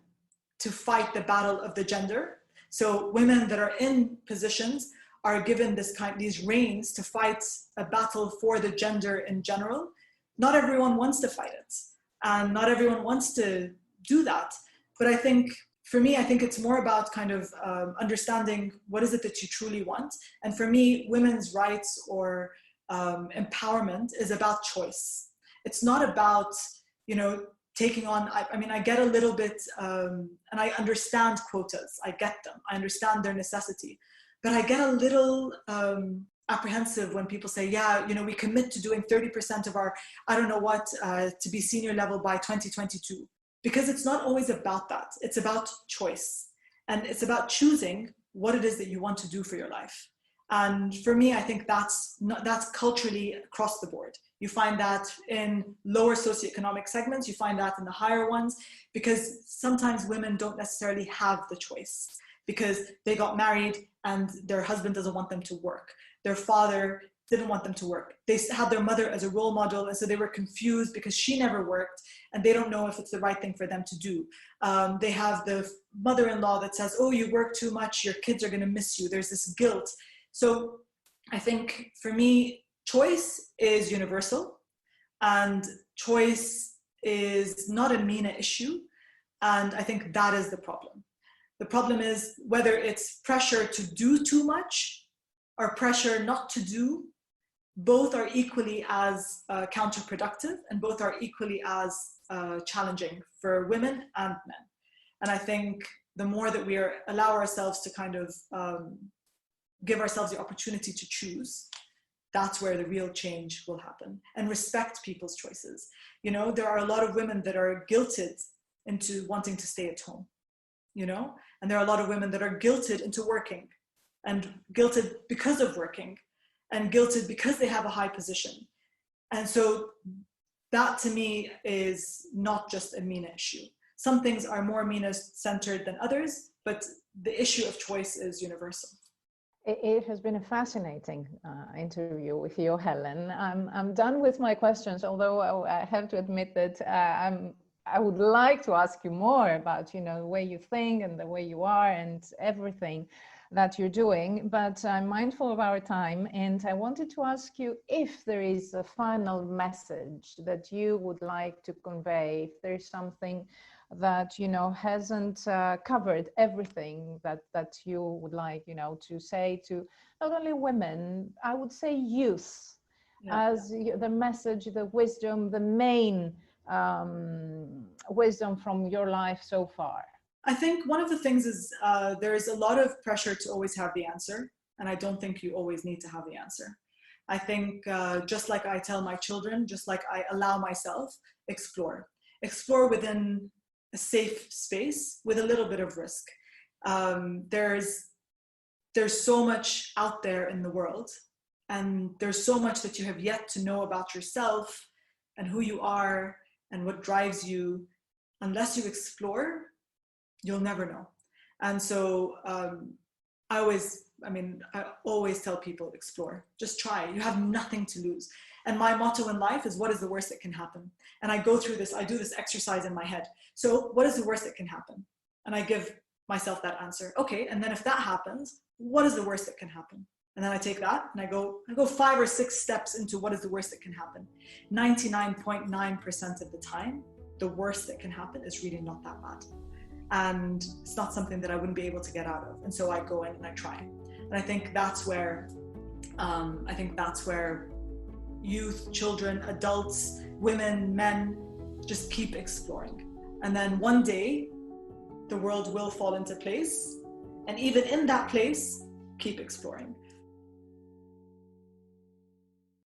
to fight the battle of the gender. So women that are in positions are given these reins to fight a battle for the gender in general. Not everyone wants to fight it, and not everyone wants to do that. But I think, for me, I think it's more about kind of understanding what is it that you truly want. And for me, women's rights or empowerment is about choice. It's not about, you know, taking on, I mean, I get a little bit, and I understand quotas, I get them, I understand their necessity, but I get a little apprehensive when people say, yeah, you know, we commit to doing 30% of our, I don't know what, to be senior level by 2022. Because it's not always about that. It's about choice. And it's about choosing what it is that you want to do for your life. And for me, I think that's culturally across the board. You find that in lower socioeconomic segments, you find that in the higher ones, because sometimes women don't necessarily have the choice because they got married and their husband doesn't want them to work. Their father didn't want them to work. They had their mother as a role model, and so they were confused because she never worked, and they don't know if it's the right thing for them to do. They have the mother-in-law that says, oh, you work too much, your kids are gonna miss you. There's this guilt. So I think for me, choice is universal, and choice is not a MENA issue, and I think that is the problem. The problem is whether it's pressure to do too much or pressure not to do. Both are equally as counterproductive, and both are equally as challenging for women and men. And I think the more that we allow ourselves to kind of give ourselves the opportunity to choose, that's where the real change will happen, and respect people's choices. You know, there are a lot of women that are guilted into wanting to stay at home, you know, and there are a lot of women that are guilted into working, and guilted because of working, and guilted because they have a high position. And so that to me is not just a MENA issue. Some things are more MENA centered than others, but the issue of choice is universal. It has been a fascinating interview with you, Helen. I'm done with my questions, although I have to admit that I would like to ask you more about, you know, the way you think and the way you are and everything that you're doing, but I'm mindful of our time, and I wanted to ask you if there is a final message that you would like to convey, if there's something that, you know, hasn't covered everything that you would like, you know, to say to not only women, I would say youth, as the message, the wisdom, the main wisdom from your life so far. I think one of the things is there is a lot of pressure to always have the answer, and I don't think you always need to have the answer. I think just like I tell my children, just like I allow myself, explore within a safe space with a little bit of risk. There's so much out there in the world, and there's so much that you have yet to know about yourself and who you are and what drives you. Unless you explore, you'll never know. And so I always tell people, explore, just try. You have nothing to lose. And my motto in life is, what is the worst that can happen? And I go through this, I do this exercise in my head. So what is the worst that can happen? And I give myself that answer. Okay, and then if that happens, what is the worst that can happen? And then I take that and I go 5 or 6 steps into what is the worst that can happen. 99.9% of the time, the worst that can happen is really not that bad. And it's not something that I wouldn't be able to get out of. And so I go in and I try. And I think that's where youth, children, adults, women, men, just keep exploring. And then one day, the world will fall into place. And even in that place, keep exploring.